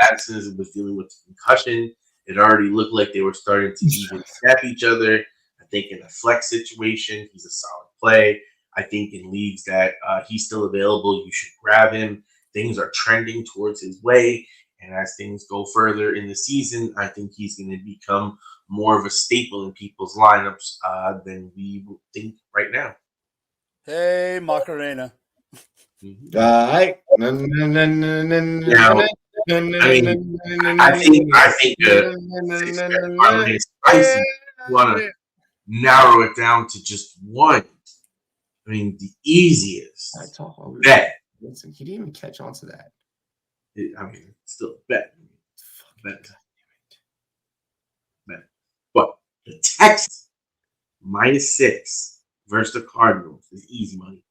Madison was dealing with concussion. It already looked like they were starting to even snap each other. I think in a flex situation, he's a solid play. I think in leagues that he's still available, you should grab him. Things are trending towards his way. And as things go further in the season, I think he's going to become more of a staple in people's lineups than we think right now. Hey, Macarena. Now, I think parlay is spicy. You want to narrow it down to just one. I mean, the easiest bet. Listen, he didn't even catch on to that. I mean, it's still a bet. But the Texans -6 versus the Cardinals is easy money.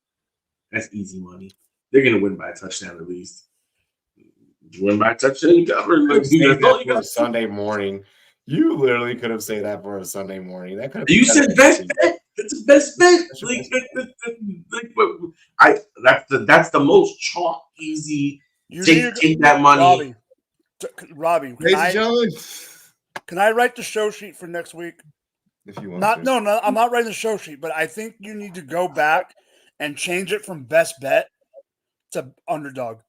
That's easy money. They're going to win by a touchdown at least. Win by a touchdown, you cover. For a Sunday morning. You literally could have said that for a Sunday morning. That could have. You said best bet. That's the best bet. That's the most chalk easy. Take that money, Robbie. Can I write the show sheet for next week? If you want. No, I'm not writing the show sheet, but I think you need to go back and change it from best bet to underdog,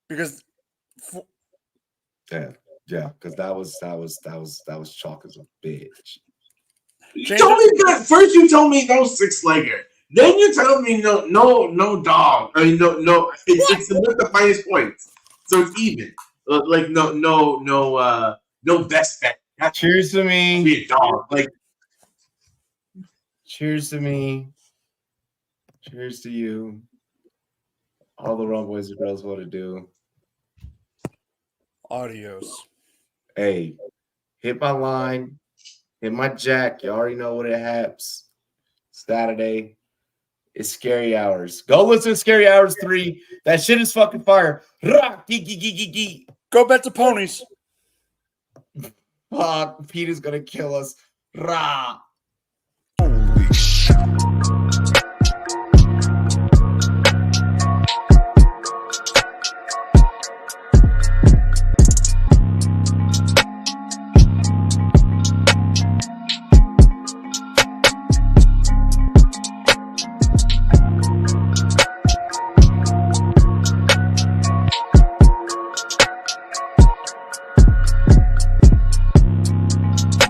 because because that was chalk as a bitch. You told me that first. You told me no 6-legger. Then you tell me no dog. I mean no. It's the finest points, so it's even. No best bet. Cheers to me. Be a dog. Cheers to me. Cheers to you. All the Rumboyz girls want to do. Adios. Hey, hit my line. Hit my jack. You already know what it happens. Saturday. It's Scary Hours. Go listen to Scary Hours 3. That shit is fucking fire. Go bet the ponies. Fuck. Peter's gonna kill us. Rah.